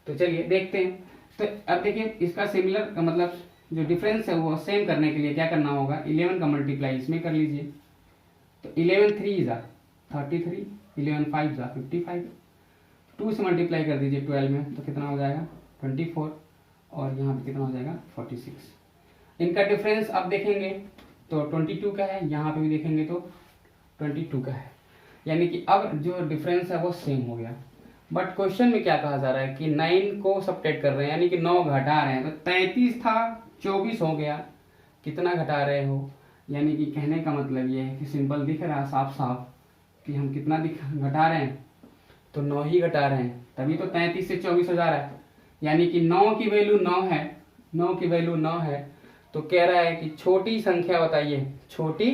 तो चलिए देखते हैं। तो अब देखिए इसका सिमिलर का मतलब जो डिफरेंस है वो सेम करने के लिए क्या करना होगा, 11 का मल्टीप्लाई इसमें कर लीजिए। तो 11 3 जा 33, 11 5 जा 55, 2 से मल्टीप्लाई कर दीजिए 12 में तो कितना हो जाएगा 24, और यहाँ पे कितना हो जाएगा 46। इनका डिफरेंस आप देखेंगे तो 22 का है, यहाँ पे भी देखेंगे तो 22 का है, यानी कि अब जो डिफरेंस है वो सेम हो गया। बट क्वेश्चन में क्या कहा जा रहा है कि 9 को सब्ट्रैक्ट कर रहे हैं, यानी कि 9 घटा रहे हैं। तो 33 था 24 हो गया, कितना घटा रहे हो, यानी कि कहने का मतलब ये है कि सिंपल दिख रहा है साफ साफ कि हम कितना घटा रहे हैं, तो 9 ही घटा रहे हैं, तभी तो 33 से 24 हो जा रहा है। यानी कि 9 की वैल्यू 9 है, 9 की वैल्यू 9 है। तो कह रहा है कि छोटी संख्या बताइए, छोटी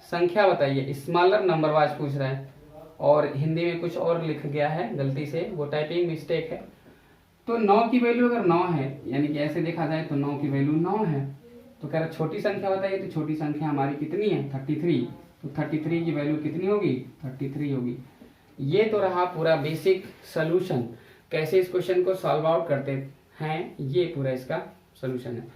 संख्या बताइए, स्मॉलर नंबर वाइज पूछ रहा है। और हिंदी में कुछ और लिख गया है गलती से, वो टाइपिंग मिस्टेक है। तो 9 की वैल्यू अगर 9 है, यानी कि ऐसे देखा जाए तो 9 की वैल्यू 9 है, तो कह रहा छोटी संख्या बताइए। तो छोटी संख्या हमारी कितनी है 33, तो 33 की वैल्यू कितनी होगी 33 होगी। ये तो रहा पूरा बेसिक सोल्यूशन, कैसे इस क्वेश्चन को सॉल्व आउट करते हैं, ये पूरा इसका सोल्यूशन है।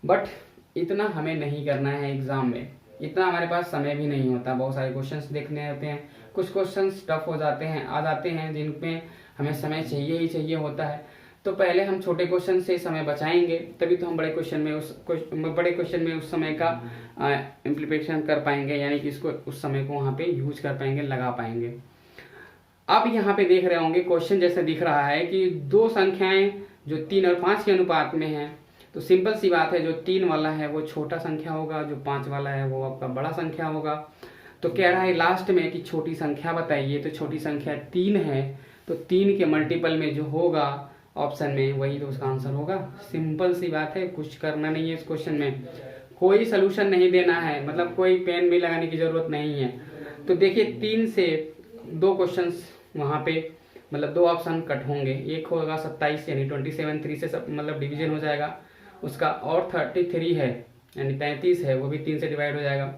बट इतना हमें नहीं करना है एग्जाम में, इतना हमारे पास समय भी नहीं होता, बहुत सारे क्वेश्चंस देखने होते हैं, कुछ क्वेश्चंस टफ हो जाते हैं, आ जाते हैं जिनमें हमें समय चाहिए ही चाहिए होता है। तो पहले हम छोटे क्वेश्चन से समय बचाएंगे, तभी तो हम बड़े क्वेश्चन में उस समय का इम्प्लीमेंटेशन कर पाएंगे, यानी कि इसको उस समय को वहाँ पे यूज कर पाएंगे, लगा पाएंगे। अब यहाँ पे देख रहे होंगे क्वेश्चन जैसे दिख रहा है कि दो संख्याएं जो 3 और 5 के अनुपात में हैं, तो सिंपल सी बात है, जो 3 वाला है वो छोटा संख्या होगा, जो 5 वाला है वो आपका बड़ा संख्या होगा। तो कह रहा है लास्ट में कि छोटी संख्या बताइए, तो छोटी संख्या 3 है, तो 3 के मल्टीपल में जो होगा ऑप्शन में वही तो उसका आंसर होगा। सिंपल सी बात है, कुछ करना नहीं है इस क्वेश्चन में, कोई सोल्यूशन नहीं देना है, मतलब कोई पेन भी लगाने की जरूरत नहीं है। तो देखिए 3 से 2 क्वेश्चंस वहाँ पे मतलब 2 ऑप्शन कट होंगे, एक होगा 27 यानी 27, 3 से सब मतलब डिवीजन हो जाएगा उसका, और 33 है यानी 33 है वो भी 3 से डिवाइड हो जाएगा।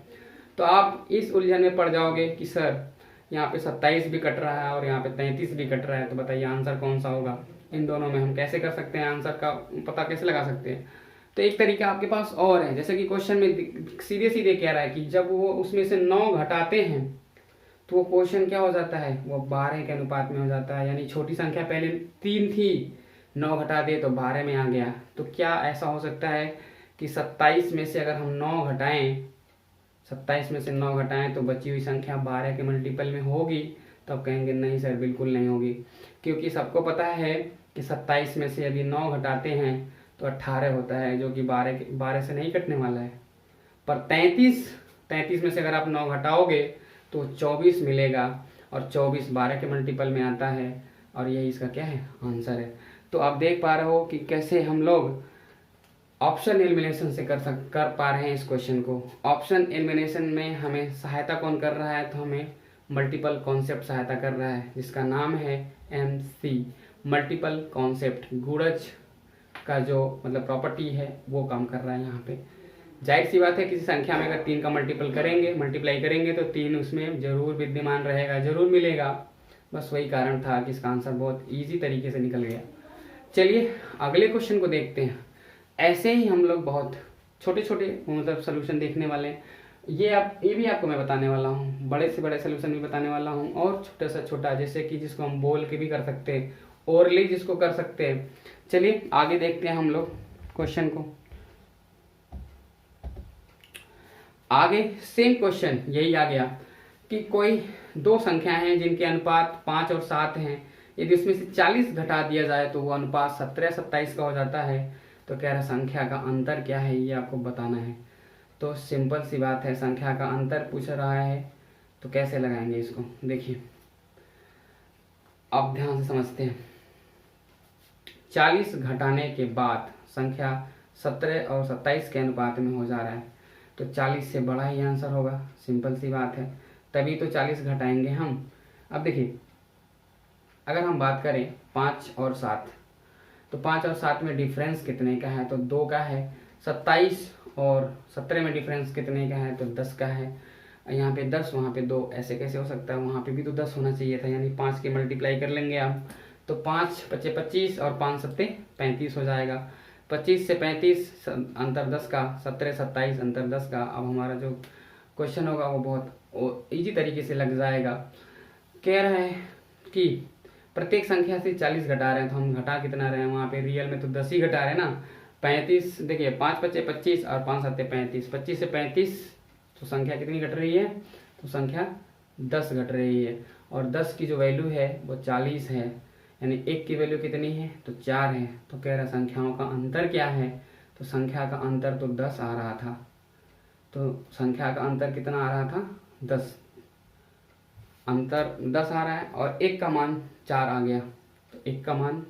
तो आप इस उलझन में पड़ जाओगे कि सर यहाँ पे 27 भी कट रहा है और यहाँ पे 33 भी कट रहा है, तो बताइए आंसर कौन सा होगा। इन दोनों में हम कैसे कर सकते हैं, आंसर का पता कैसे लगा सकते हैं। तो एक तरीका आपके पास और है, जैसे कि क्वेश्चन में सीधे सीधे कह रहा है कि जब वो उसमें से 9 घटाते हैं तो वो क्वेश्चन क्या हो जाता है, वो 12 के अनुपात में हो जाता है, यानी छोटी संख्या पहले 3 थी, 9 घटा दे तो 12 में आ गया। तो क्या ऐसा हो सकता है कि 27 में से अगर हम 9 घटाएं, 27 में से 9 घटाएं तो बची हुई संख्या 12 के मल्टीपल में होगी? तो आप कहेंगे नहीं सर बिल्कुल नहीं होगी, क्योंकि सबको पता है कि 27 में से यदि 9 घटाते हैं तो 18 होता है, जो कि 12 से नहीं कटने वाला है। पर 33 में से अगर आप 9 घटाओगे तो 24 मिलेगा, और 24 12 के मल्टीपल में आता है, और यही इसका क्या है, आंसर है। तो आप देख पा रहे हो कि कैसे हम लोग ऑप्शन एलिमिनेशन से कर पा रहे हैं इस क्वेश्चन को। ऑप्शन एलिमिनेशन में हमें सहायता कौन कर रहा है, तो हमें मल्टीपल कॉन्सेप्ट सहायता कर रहा है, जिसका नाम है MC, मल्टीपल कॉन्सेप्ट। गुणज का जो मतलब प्रॉपर्टी है वो काम कर रहा है यहाँ पे। जाहिर सी बात है, किसी संख्या में अगर 3 का मल्टीप्लाई करेंगे तो 3 उसमें जरूर विद्यमान रहेगा, जरूर मिलेगा। बस वही कारण था कि इसका आंसर बहुत ईजी तरीके से निकल गया। चलिए अगले क्वेश्चन को देखते हैं। ऐसे ही हम लोग बहुत छोटे छोटे मतलब सोल्यूशन देखने वाले हैं। ये भी आपको मैं बताने वाला हूँ, बड़े से बड़े सोल्यूशन भी बताने वाला हूँ, और छोटा से छोटा, जैसे कि जिसको हम बोल के भी कर सकते हैं, ओरली जिसको कर सकते हैं। चलिए आगे देखते हैं हम लोग क्वेश्चन को। आगे सेम क्वेश्चन यही आ गया कि कोई 2 संख्या हैं जिनके अनुपात 5 और 7 हैं, यदि उसमें से 40 घटा दिया जाए तो वो अनुपात 17 27 का हो जाता है। तो कह रहा संख्या का अंतर क्या है ये आपको बताना है। तो सिंपल सी बात है, संख्या का अंतर पूछ रहा है, तो कैसे लगाएंगे इसको, देखिए अब ध्यान से समझते हैं। 40 घटाने के बाद संख्या 17 और 27 के अनुपात में हो जा रहा है, तो 40 से बड़ा ही आंसर होगा, सिंपल सी बात है, तभी तो 40 घटाएंगे हम। अब देखिए अगर हम बात करें 5 और 7, तो 5 और 7 में डिफरेंस कितने का है, तो 2 का है। 27 और 17 में डिफरेंस कितने का है, तो 10 का है। यहाँ पे 10 वहाँ पे 2, ऐसे कैसे हो सकता है, वहाँ पे भी तो 10 होना चाहिए था, यानी 5 के मल्टीप्लाई कर लेंगे आप, तो 5 पच्चे 25 और 5 सत्ते 35 हो जाएगा। 25 से 35 अंतर 10 का, 17 27 अंतर 10 का। अब हमारा जो क्वेश्चन होगा वो बहुत ईजी तरीके से लग जाएगा। कह रहा है कि प्रत्येक संख्या से 40 घटा रहे हैं, तो हम घटा कितना रहे हैं, वहाँ पे रियल में तो 10 ही घटा रहे हैं ना। 35 देखिए, 5 पच्चे 25 और 5 सत्ते 35, 25 से 35 तो संख्या कितनी घट रही है, तो संख्या 10 घट रही है, और 10 की जो वैल्यू है वो 40 है, यानी 1 की वैल्यू कितनी है, तो 4 है। तो कह रहा संख्याओं का अंतर क्या है, तो संख्या का अंतर तो 10 आ रहा था, तो संख्या का अंतर कितना आ रहा था, 10, अंतर 10 आ रहा है, और 1 का मान 4 आ गया, तो 1 का मान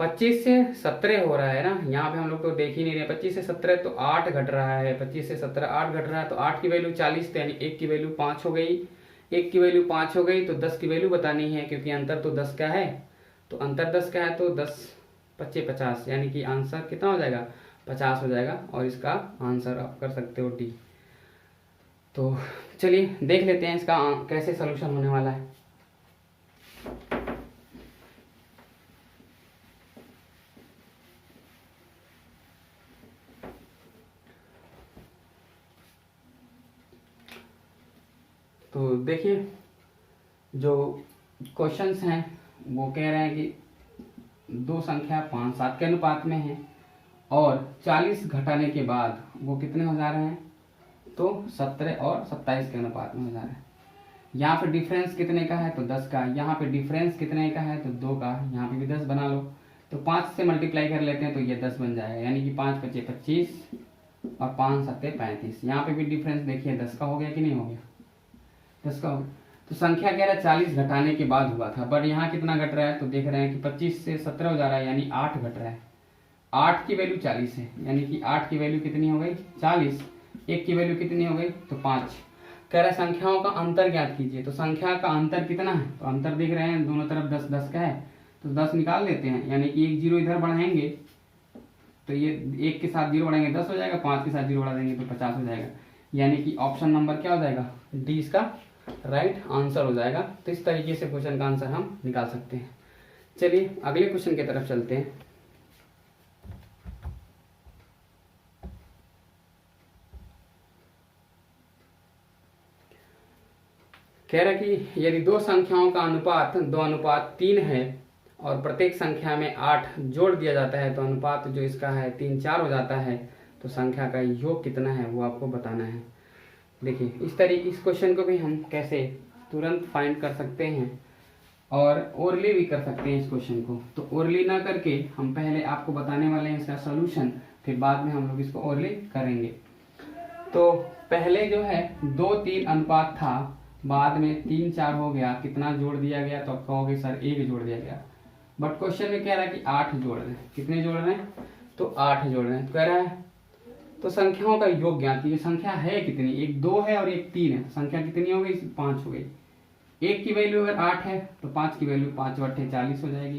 25 से 17 हो रहा है ना, यहाँ पे हम लोग तो देख ही नहीं रहे। 25 से 17 तो 8 घट रहा है, 25 से 17 8 घट रहा है, तो 8 की वैल्यू 40, तो यानी 1 की वैल्यू 5 हो गई। 1 की वैल्यू 5 हो गई, तो 10 की वैल्यू बतानी है, क्योंकि अंतर तो 10 का है, तो अंतर 10 का है, तो 10 पच्चे 50, यानी कि आंसर कितना हो जाएगा, 50 हो जाएगा, और इसका आंसर आप कर सकते हो डी। तो चलिए देख लेते हैं इसका कैसे सलूशन होने वाला है। तो देखिए जो क्वेश्चंस हैं वो कह रहे हैं कि दो संख्या 5 7 के अनुपात में है और 40 घटाने के बाद वो कितने हो जा रहे हैं, तो 17 और 27 के अनुपात में हो जा रहे हैं। यहाँ पे डिफरेंस कितने का है, तो 10 का। यहाँ पे डिफरेंस कितने का है, तो 2 का। यहाँ पे भी 10 बना लो, तो 5 से मल्टीप्लाई कर लेते हैं तो ये 10 बन जाएगा, यानी कि 5 × 5 = 25 और 5 × 7 = 35। यहाँ पे भी डिफरेंस देखिए 10 का हो गया कि नहीं हो गया, 10 का हो गया। तो संख्या कह रहा है 40 घटाने के बाद हुआ था, बट यहाँ कितना घट रहा है, तो देख रहे हैं कि 25 से 17 हो जा रहा है, यानी 8 घट रहा है। 8 की वैल्यू 40 है, यानी कि 8 की वैल्यू कितनी हो गई, 40। 1 की वैल्यू कितनी हो गई, तो 5। कह रहा है संख्याओं का अंतर ज्ञात कीजिए, तो संख्या का अंतर कितना है, तो अंतर देख रहे हैं दोनों तरफ 10 10 का है, तो 10 निकाल लेते हैं, यानी कि 1 0 इधर बढ़ाएंगे तो ये 1 के साथ 0 बढ़ाएंगे 10 हो जाएगा, 5 के साथ 0 बढ़ा देंगे तो 50 हो जाएगा, यानी कि ऑप्शन नंबर क्या हो जाएगा, डी इसका राइट आंसर हो जाएगा। तो इस तरीके से क्वेश्चन का आंसर हम निकाल सकते हैं। चलिए अगले क्वेश्चन की तरफ चलते हैं। कह रहा है कि यदि दो संख्याओं का अनुपात 2:3 है और प्रत्येक संख्या में 8 जोड़ दिया जाता है तो अनुपात जो इसका है 3:4 हो जाता है, तो संख्या का योग कितना है वो आपको बताना है। देखिए इस क्वेश्चन को भी हम कैसे तुरंत फाइंड कर सकते हैं और ओरली भी कर सकते हैं इस क्वेश्चन को। तो ओरली ना करके हम पहले आपको बताने वाले हैं इसका सोल्यूशन, फिर बाद में हम लोग इसको ओरली करेंगे। तो पहले जो है 2:3 अनुपात था, बाद में 3:4 हो गया, कितना जोड़ दिया गया, तो आप कहोगे सर 1 जोड़ दिया गया, बट क्वेश्चन में कह रहा है कि 8 जोड़ रहे हैं। कितने जोड़ रहे हैं, तो 8 जोड़ रहे हैं। तो कह रहा है तो संख्याओं का योग ज्ञात कीजिए, संख्या है कितनी, एक 2 है और एक 3 है, संख्या कितनी हो गई, 5 हो गई। 1 की वैल्यू अगर 8 है तो 5 की वैल्यू 5 × 8 = 40 हो जाएगी,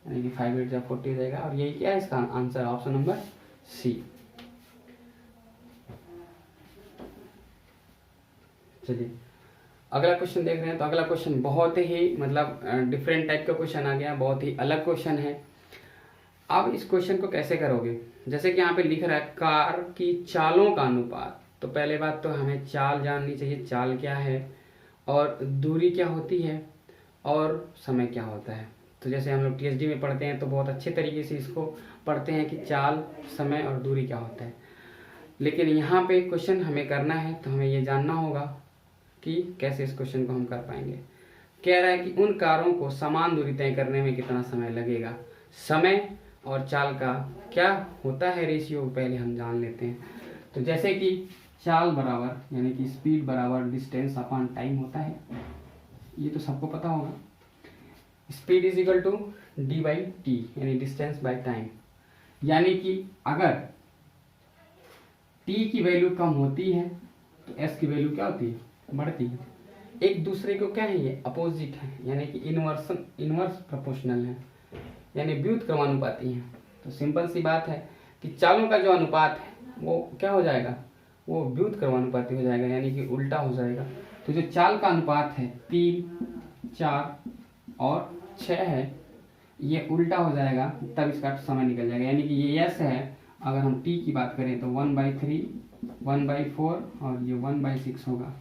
यानी कि 5 × 8 = 40 हो जाएगा, और यही क्या है इसका आंसर, ऑप्शन नंबर सी। चलिए अगला क्वेश्चन देख रहे हैं। तो अगला क्वेश्चन बहुत ही मतलब डिफरेंट टाइप का क्वेश्चन आ गया, बहुत ही अलग क्वेश्चन है। अब इस क्वेश्चन को कैसे करोगे, जैसे कि यहाँ पे लिख रहा है कार की चालों का अनुपात। तो पहले बात तो हमें चाल जाननी चाहिए, चाल क्या है और दूरी क्या होती है और समय क्या होता है। तो जैसे हम लोग टीएसडी में पढ़ते हैं तो बहुत अच्छे तरीके से इसको पढ़ते हैं कि चाल, समय और दूरी क्या होता है। लेकिन यहाँ पे क्वेश्चन हमें करना है तो हमें ये जानना होगा कि कैसे इस क्वेश्चन को हम कर पाएंगे। कह रहा है कि उन कारों को समान दूरी तय करने में कितना समय लगेगा। समय और चाल का क्या होता है रेशियो, पहले हम जान लेते हैं। तो जैसे कि चाल बराबर यानी कि स्पीड बराबर डिस्टेंस अपॉन टाइम होता है, ये तो सबको पता होगा। Speed is equal to d/t यानी डिस्टेंस बाय टाइम, यानी कि अगर t की वैल्यू कम होती है तो s की वैल्यू क्या होती है, बढ़ती है। एक दूसरे को क्या है, ये अपोजिट है, यानी कि इनवर्स प्रोपोर्शनल है, यानी व्युत क्रमानुपाती है। तो सिंपल सी बात है कि चालों का जो अनुपात है वो क्या हो जाएगा, वो व्युत क्रमानुपाती हो जाएगा, यानी कि उल्टा हो जाएगा। तो जो चाल का अनुपात है 3, 4 और 6 है, ये उल्टा हो जाएगा, तब इसका समय निकल जाएगा। यानी कि ये यस है, अगर हम t की बात करें तो 1/3, 1/4 और ये 1/6 होगा।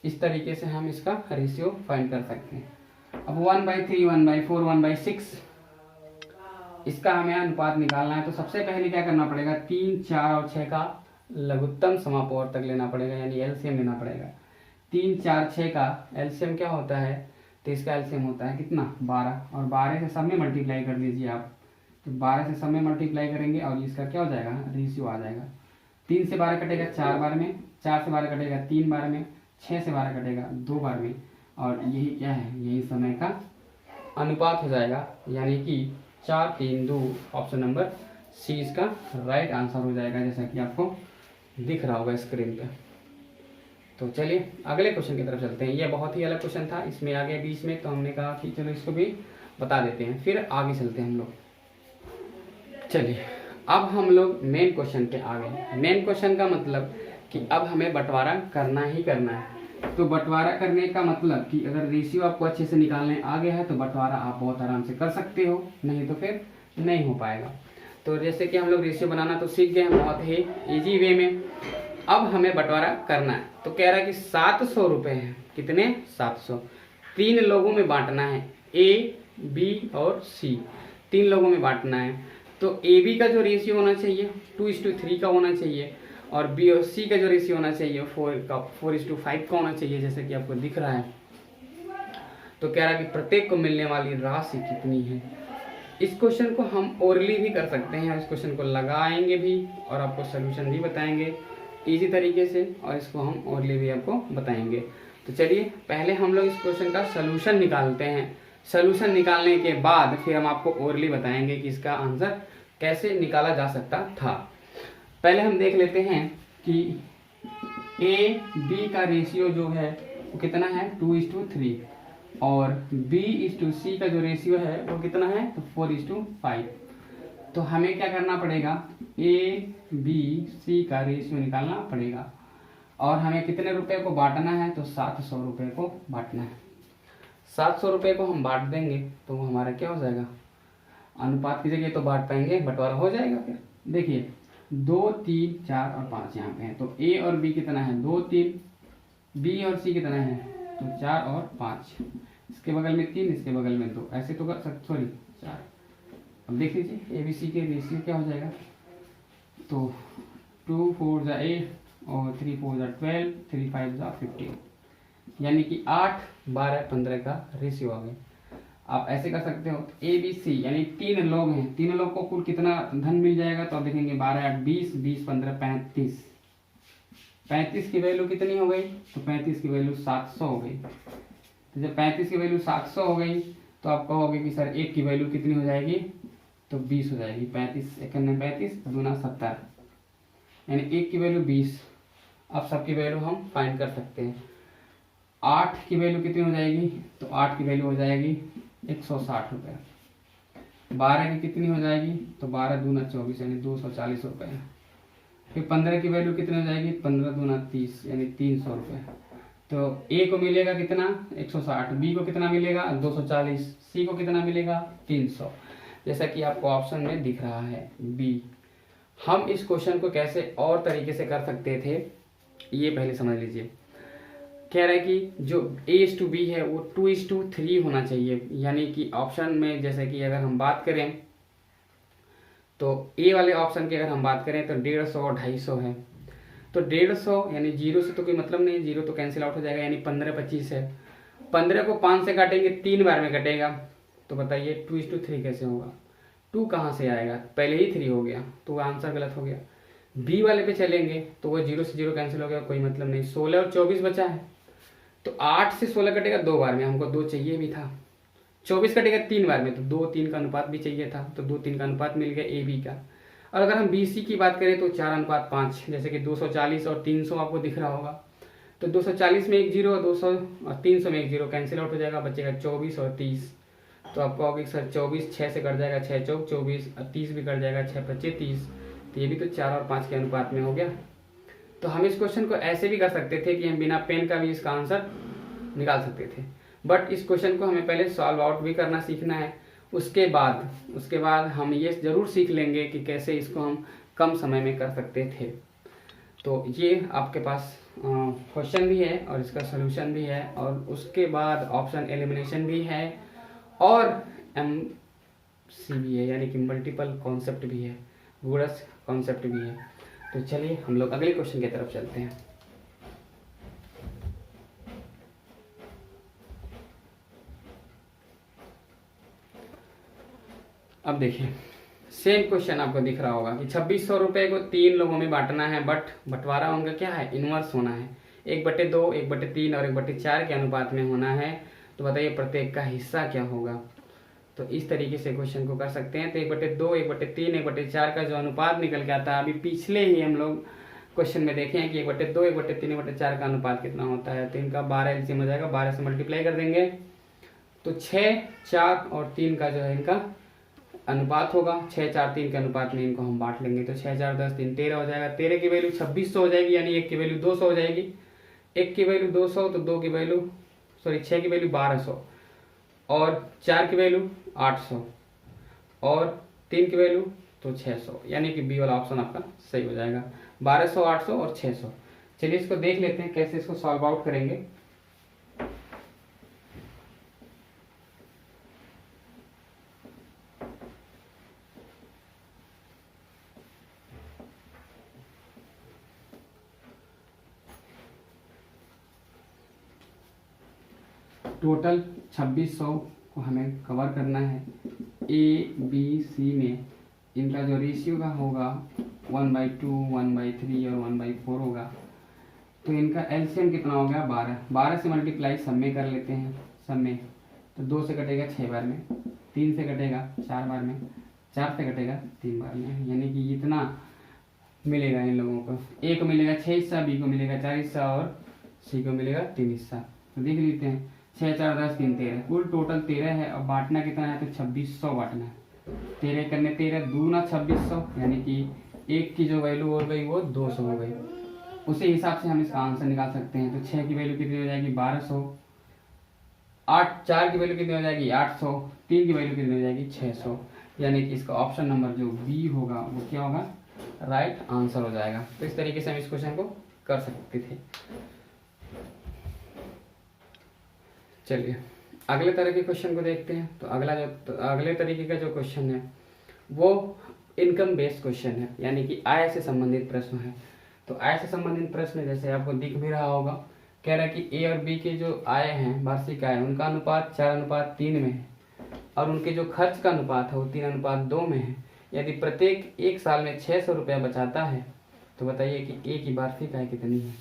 इस तरीके से हम इसका रेशियो फाइंड कर सकते हैं। अब 1/3, 1/4, 1/6 इसका हमें अनुपात निकालना है। तो सबसे पहले क्या करना पड़ेगा, 3, 4 और 6 का लघुत्तम समापवर्त तक लेना पड़ेगा, यानी एलसीएम लेना पड़ेगा। 3, 4, 6 का एलसीएम क्या होता है, तो इसका एलसीएम होता है कितना, 12, और 12 से सब में मल्टीप्लाई कर दीजिए आप। तो 12 से सब में मल्टीप्लाई करेंगे और इसका क्या हो जाएगा, रेशियो आ जाएगा। 3 से 12 कटेगा 4 बार में, 4 से 12 कटेगा 3 बार में, 6 से 12 कटेगा 2 बार में, और यही क्या है, यही समय का अनुपात हो जाएगा, यानी कि 4, 3, 2, ऑप्शन नंबर सी इसका राइट आंसर हो जाएगा, जैसा कि आपको दिख रहा होगा स्क्रीन पे। तो चलिए अगले क्वेश्चन की तरफ चलते हैं। ये बहुत ही अलग क्वेश्चन था, इसमें आ गया बीच में, तो हमने कहा कि चलो इसको भी बता देते हैं, फिर आगे चलते हैं हम लोग। चलिए अब हम लोग मेन क्वेश्चन पे आ गए। मेन क्वेश्चन का मतलब कि अब हमें बंटवारा करना ही करना है। तो बंटवारा करने का मतलब कि अगर रेशियो आपको अच्छे से निकालने आ गया है तो बंटवारा आप बहुत आराम से कर सकते हो, नहीं तो फिर नहीं हो पाएगा। तो जैसे कि हम लोग रेशियो बनाना तो सीख गए हैं बहुत ही इजी वे में। अब हमें बंटवारा करना है। तो कह रहा है कि 700 रुपये हैं, कितने, 700, 3 लोगों में बांटना है। ए, बी और सी, 3 लोगों में बांटना है। तो ए बी का जो रेशियो होना चाहिए 2:3 का होना चाहिए, और बी और सी का जो रेशियो होना चाहिए 4:5 का होना चाहिए, जैसे कि आपको दिख रहा है। तो कह रहा है कि प्रत्येक को मिलने वाली राशि कितनी है। इस क्वेश्चन को हम ओरली भी कर सकते हैं, इस क्वेश्चन को लगाएंगे भी और आपको सोल्यूशन भी बताएंगे इजी तरीके से, और इसको हम ओरली भी आपको बताएंगे। तो चलिए पहले हम लोग इस क्वेश्चन का सोल्यूशन निकालते हैं। सोल्यूशन निकालने के बाद फिर हम आपको ओरली बताएंगे कि इसका आंसर कैसे निकाला जा सकता था। पहले हम देख लेते हैं कि ए बी का रेशियो जो है वो कितना है 2:3, और B/C का जो रेशियो है वो कितना है तो 4:5। तो हमें क्या करना पड़ेगा, ABC का रेशियो निकालना पड़ेगा, और हमें कितने रुपए को बांटना है तो 700 रुपये को बांटना है। 700 रुपये को हम बांट देंगे तो हमारा क्या हो जाएगा, अनुपात की जगह तो बांट पाएंगे, बंटवारा हो जाएगा। फिर देखिए 2, 3, 4 और 5 यहाँ पे है, तो A और B कितना है 2, 3, B और C कितना है तो 4 और 5, इसके बगल में 3, इसके बगल में 2, ऐसे तो कर सकते, सॉरी 4। अब देख लीजिए ABC के रेशियो क्या हो जाएगा, तो 2 4 जा 8 और 3 4 जा 12, 3 5 जा 15, यानी कि 8 12 15 का रेशियो आ गया। आप ऐसे कर सकते हो ABC यानी 3 लोग हैं, 3 लोग को कुल कितना धन मिल जाएगा, तो आप देखेंगे 12 8 20, 20 15 35, 35 की वैल्यू कितनी हो गई तो 35 की वैल्यू 700 हो गई। तो जब 35 की वैल्यू 700 हो गई तो आप कहोगे कि सर 1 की वैल्यू कितनी हो जाएगी तो 20 हो जाएगी। 35 1 35 दूना 70, यानी 1 की वैल्यू 20। अब सबकी वैल्यू हम फाइंड कर सकते हैं। 8 की वैल्यू कितनी हो जाएगी तो 8 की वैल्यू हो जाएगी 160 रुपये। 12 की कितनी हो जाएगी तो 12 दूना 24 यानी 240 रुपये। फिर 15 की वैल्यू कितनी हो जाएगी 15 दूना 30 यानी 300 रुपये। तो ए को मिलेगा कितना 160, बी को कितना मिलेगा 240, सी को कितना मिलेगा 300, जैसा कि आपको ऑप्शन में दिख रहा है बी। हम इस क्वेश्चन को कैसे और तरीके से कर सकते थे ये पहले समझ लीजिए। कह रहा है कि जो A/B है वो 2:3 होना चाहिए, यानी कि ऑप्शन में जैसे कि अगर हम बात करें तो ए वाले ऑप्शन की अगर हम बात करें तो 150 और 250 है। तो 150 यानी 0 से तो कोई मतलब नहीं, 0 तो कैंसिल आउट हो जाएगा, यानी 15 25 है। 15 को 5 से काटेंगे 3 बार में कटेगा, तो बताइए 2:3 कैसे होगा, 2 कहाँ से आएगा, पहले ही 3 हो गया तो आंसर गलत हो गया। बी वाले पे चलेंगे तो वो 0 से 0 कैंसिल हो गया, कोई मतलब नहीं। 16 और 24 बचा है, तो 8 से 16 कटेगा 2 बार में, हमको 2 चाहिए भी था। 24 कटेगा 3 बार में, तो 2-3 का अनुपात भी चाहिए था, तो 2-3 का अनुपात मिल गया ए बी का। और अगर हम BC की बात करें तो 4:5, जैसे कि 240 और 300 आपको दिख रहा होगा। तो 240 में 1 0, 200 और 300 में 1 0 कैंसिल आउट हो जाएगा, बचेगा 24 और 30। तो आप कहोगे सर 24 6 से कट जाएगा, 6 चौक 24, और 30 भी कट जाएगा, 6 25 30, तो ये भी तो 4 और 5 के अनुपात में हो गया। तो हम इस क्वेश्चन को ऐसे भी कर सकते थे कि हम बिना पेन का भी इसका आंसर निकाल सकते थे, बट इस क्वेश्चन को हमें पहले सॉल्व आउट भी करना सीखना है। उसके बाद हम ये ज़रूर सीख लेंगे कि कैसे इसको हम कम समय में कर सकते थे। तो ये आपके पास क्वेश्चन भी है और इसका सलूशन भी है, और उसके बाद ऑप्शन एलिमिनेशन भी है, और MC भी है, यानी कि मल्टीपल कॉन्सेप्ट भी है, गुणज कॉन्सेप्ट भी है। तो चलिए हम लोग अगले क्वेश्चन की तरफ चलते हैं। अब देखिए सेम क्वेश्चन आपको दिख रहा होगा कि 2600 रुपये को 3 लोगों में बांटना है, बट बंटवारा उनका क्या है इनवर्स होना है, 1/2, 1/3 और 1/4 के अनुपात में होना है। तो बताइए प्रत्येक का हिस्सा क्या होगा। तो इस तरीके से क्वेश्चन को कर सकते हैं। तो 1/2, 1/3, 1/4 का जो अनुपात निकल के आता है, अभी पिछले ही हम लोग क्वेश्चन में देखे हैं कि 1/2, 1/3, 1/4 का अनुपात कितना होता है। तो इनका 12 एलसीएम हो जाएगा, 12 से मल्टीप्लाई कर देंगे तो 6, 4 और 3 का जो है इनका अनुपात होगा। 6, 4, 3 के अनुपात में इनको हम बांट लेंगे, तो 6, 4, 10, 3, 13 हो जाएगा। 13 की वैल्यू 2600 हो जाएगी, यानी 1 की वैल्यू 200 हो जाएगी। 1 की वैल्यू 200 तो 2 की वैल्यू 6 की वैल्यू 1200, और 4 की वैल्यू 800, और 3 की वैल्यू तो 600, यानी कि बी वाला ऑप्शन आपका सही हो जाएगा। 1200, 800 और 600। चलिए इसको देख लेते हैं कैसे इसको सॉल्व आउट करेंगे। टोटल 2600 को हमें कवर करना है। ए बी सी में इनका जो रेशियो का होगा 1/2, 1/3 और 1/4 होगा। तो इनका एलसीएम कितना हो गया 12। 12 से मल्टीप्लाई सब में कर लेते हैं, सब में तो 2 से कटेगा 6 बार में, 3 से कटेगा 4 बार में, 4 से कटेगा 3 बार में, यानी कि इतना मिलेगा इन लोगों को। ए को मिलेगा 6 हिस्सा, बी को मिलेगा 4 हिस्सा और सी को मिलेगा 3 हिस्सा। तो देख लेते हैं 6 4 10 3 13, कुल टोटल 13 है। और बांटना कितना है तो 2600 बांटना है। 13 करने 13 दूना 2600, यानी कि एक की जो वैल्यू हो गई वो 200 हो गई। उसी हिसाब से हम इसका आंसर निकाल सकते हैं। तो 6 की वैल्यू कितनी हो जाएगी 1200, 4 की वैल्यू कितनी हो जाएगी 800, 3 की वैल्यू कितनी हो जाएगी 600, यानी कि इसका ऑप्शन नंबर जो बी होगा वो क्या होगा, राइट आंसर हो जाएगा। तो इस तरीके से हम इस क्वेश्चन को कर सकते थे। चलिए अगले तरह के क्वेश्चन को देखते हैं। तो अगले तरीके का जो क्वेश्चन है वो इनकम बेस्ड क्वेश्चन है, यानी कि आय से संबंधित प्रश्न है। तो आय से संबंधित प्रश्न जैसे आपको दिख भी रहा होगा, कह रहा है कि ए और बी के जो आय हैं, वार्षिक आय, उनका अनुपात 4:3 में है और उनके जो खर्च का अनुपात है वो 3:2 में है। यदि प्रत्येक एक साल में 600 रुपया बचाता है तो बताइए कि ए की वार्षिक आय कितनी है।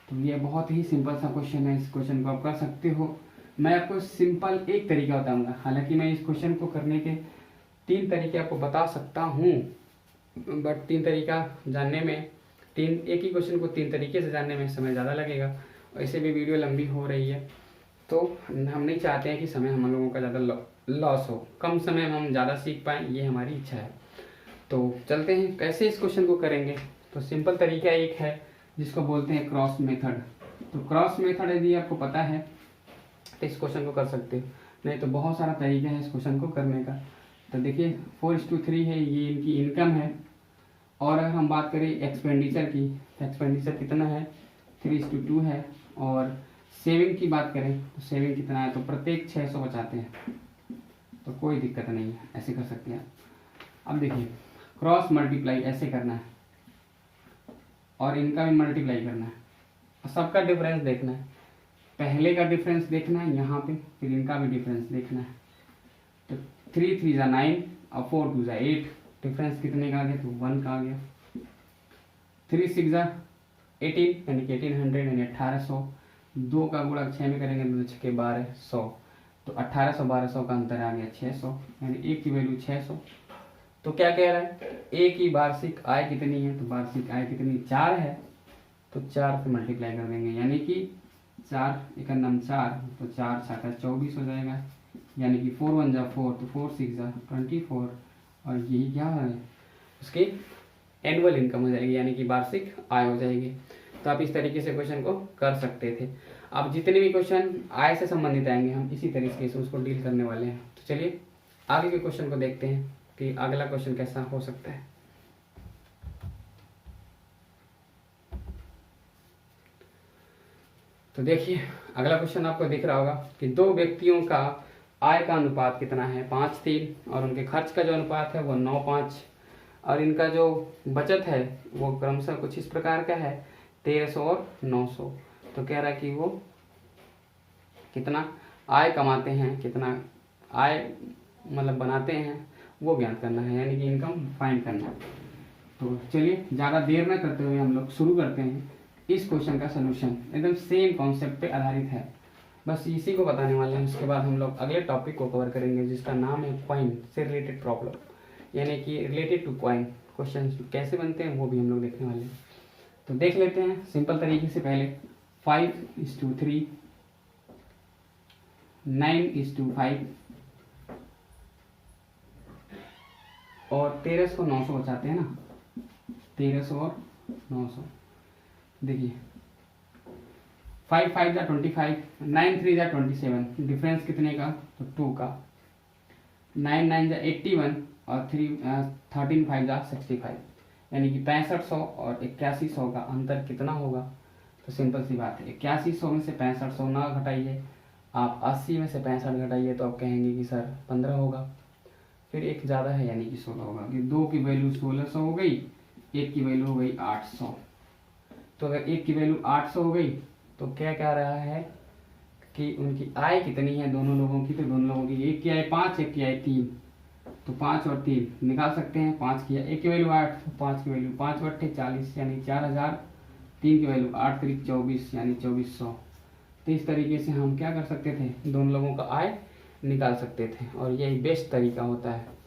तो ये बहुत ही सिंपल सा क्वेश्चन है, इस क्वेश्चन को आप कर सकते हो। मैं आपको सिंपल एक तरीका बताऊंगा, हालांकि मैं इस क्वेश्चन को करने के 3 तरीके आपको बता सकता हूँ, बट 3 तरीका जानने में, एक ही क्वेश्चन को 3 तरीके से जानने में समय ज़्यादा लगेगा। वैसे भी वीडियो लंबी हो रही है तो हम नहीं चाहते हैं कि समय हम लोगों का ज़्यादा लॉस हो, कम समय में हम ज़्यादा सीख पाएँ, ये हमारी इच्छा है। तो चलते हैं कैसे इस क्वेश्चन को करेंगे। तो सिंपल तरीका एक है जिसको बोलते हैं क्रॉस मेथड। तो क्रॉस मेथड यदि आपको पता है तो इस क्वेश्चन को कर सकते हो, नहीं तो बहुत सारा तरीका है इस क्वेश्चन को करने का। तो देखिए 4:3 है, ये इनकी इनकम है। और अगर हम बात करें एक्सपेंडिचर की, तो एक्सपेंडिचर कितना है 3:2 है। और सेविंग की बात करें तो सेविंग कितना है, तो प्रत्येक 600 बचाते हैं, तो कोई दिक्कत नहीं है, ऐसे कर सकते हैं। अब देखिए क्रॉस मल्टीप्लाई ऐसे करना है और इनका भी मल्टीप्लाई करना है और सबका डिफरेंस देखना है। पहले का डिफरेंस देखना है यहाँ पे, फिर इनका भी डिफरेंस देखना है। तो 3 3 9 और 4 2 8, डिफरेंस कितने का आ गया तो 1 का आ गया। 3 6 18, यानी कि 1800 यानी 1800। 2 का गुणा 6 में करेंगे तो 6 के 1200, तो 1800 1200 का अंतर आ गया 600, यानी एक की वैल्यू 600। तो क्या कह रहा है, ए की वार्षिक आय कितनी है, तो वार्षिक आय कितनी 4 है, तो 4 से मल्टीप्लाई कर देंगे, यानी कि 4 1 9 4, तो 4 6 24 हो जाएगा, यानी कि 4 1 4, तो 4 6 24, और यही क्या है उसकी एनुअल इनकम हो जाएगी, यानी कि वार्षिक आय हो जाएगी। तो आप इस तरीके से क्वेश्चन को कर सकते थे। अब जितने भी क्वेश्चन आय से संबंधित आएंगे हम इसी तरीके से उसको डील करने वाले हैं। तो चलिए आगे के क्वेश्चन को देखते हैं कि अगला क्वेश्चन कैसा हो सकता है। तो देखिए अगला क्वेश्चन आपको दिख रहा होगा कि 2 व्यक्तियों का आय का अनुपात कितना है 5:3, और उनके खर्च का जो अनुपात है वो 9:5, और इनका जो बचत है वो क्रमशः कुछ इस प्रकार का है 1300 और 900। तो कह रहा है कि वो कितना आय कमाते हैं, कितना आय मतलब बनाते हैं वो ज्ञात करना है, यानी कि इनकम फाइंड करना है। तो चलिए ज़्यादा देर न करते हुए हम लोग शुरू करते हैं। इस क्वेश्चन का सलूशन एकदम सेम कॉन्सेप्ट पे आधारित है, बस इसी को बताने वाले हैं। उसके बाद हम लोग अगले टॉपिक को कवर करेंगे जिसका नाम है कॉइन से रिलेटेड प्रॉब्लम, यानी कि रिलेटेड टू कॉइन क्वेश्चन कैसे बनते हैं वो भी हम लोग देखने वाले हैं। तो देख लेते हैं सिंपल तरीके से। पहले 5:3, 9:5 और 1300 को 900 बचाते हैं ना, 1300 और 900। देखिए 5 5 जा 25, 9 3 जा 27, डिफरेंस कितने का तो 2 का, 9 9 जा 81 और 13 5 जा 65, यानी कि 6500 और 8100 का अंतर कितना होगा। तो सिंपल सी बात है 8100 में से 6500 ना घटाइए, आप 80 में से 65 घटाइए तो आप कहेंगे कि सर 15 होगा, फिर एक ज़्यादा है यानी कि 16 होगा, कि 2 की वैल्यू 1600 हो गई, 1 की वैल्यू हो गई 800। तो अगर 1 की वैल्यू 800 हो गई तो क्या कह रहा है कि उनकी आय कितनी है दोनों लोगों की, तो दोनों लोगों की एक की आय 5, एक की आय 3, तो 5 और 3 निकाल सकते हैं। 5 की एक की वैल्यू 8, तो 5 की वैल्यू 5 बट्टे 40 यानी 4000, 3 की वैल्यू 8 3 24 यानी 2400। तो इस तरीके से हम क्या कर सकते थे, दोनों लोगों का आय निकाल सकते थे और यही बेस्ट तरीका होता है।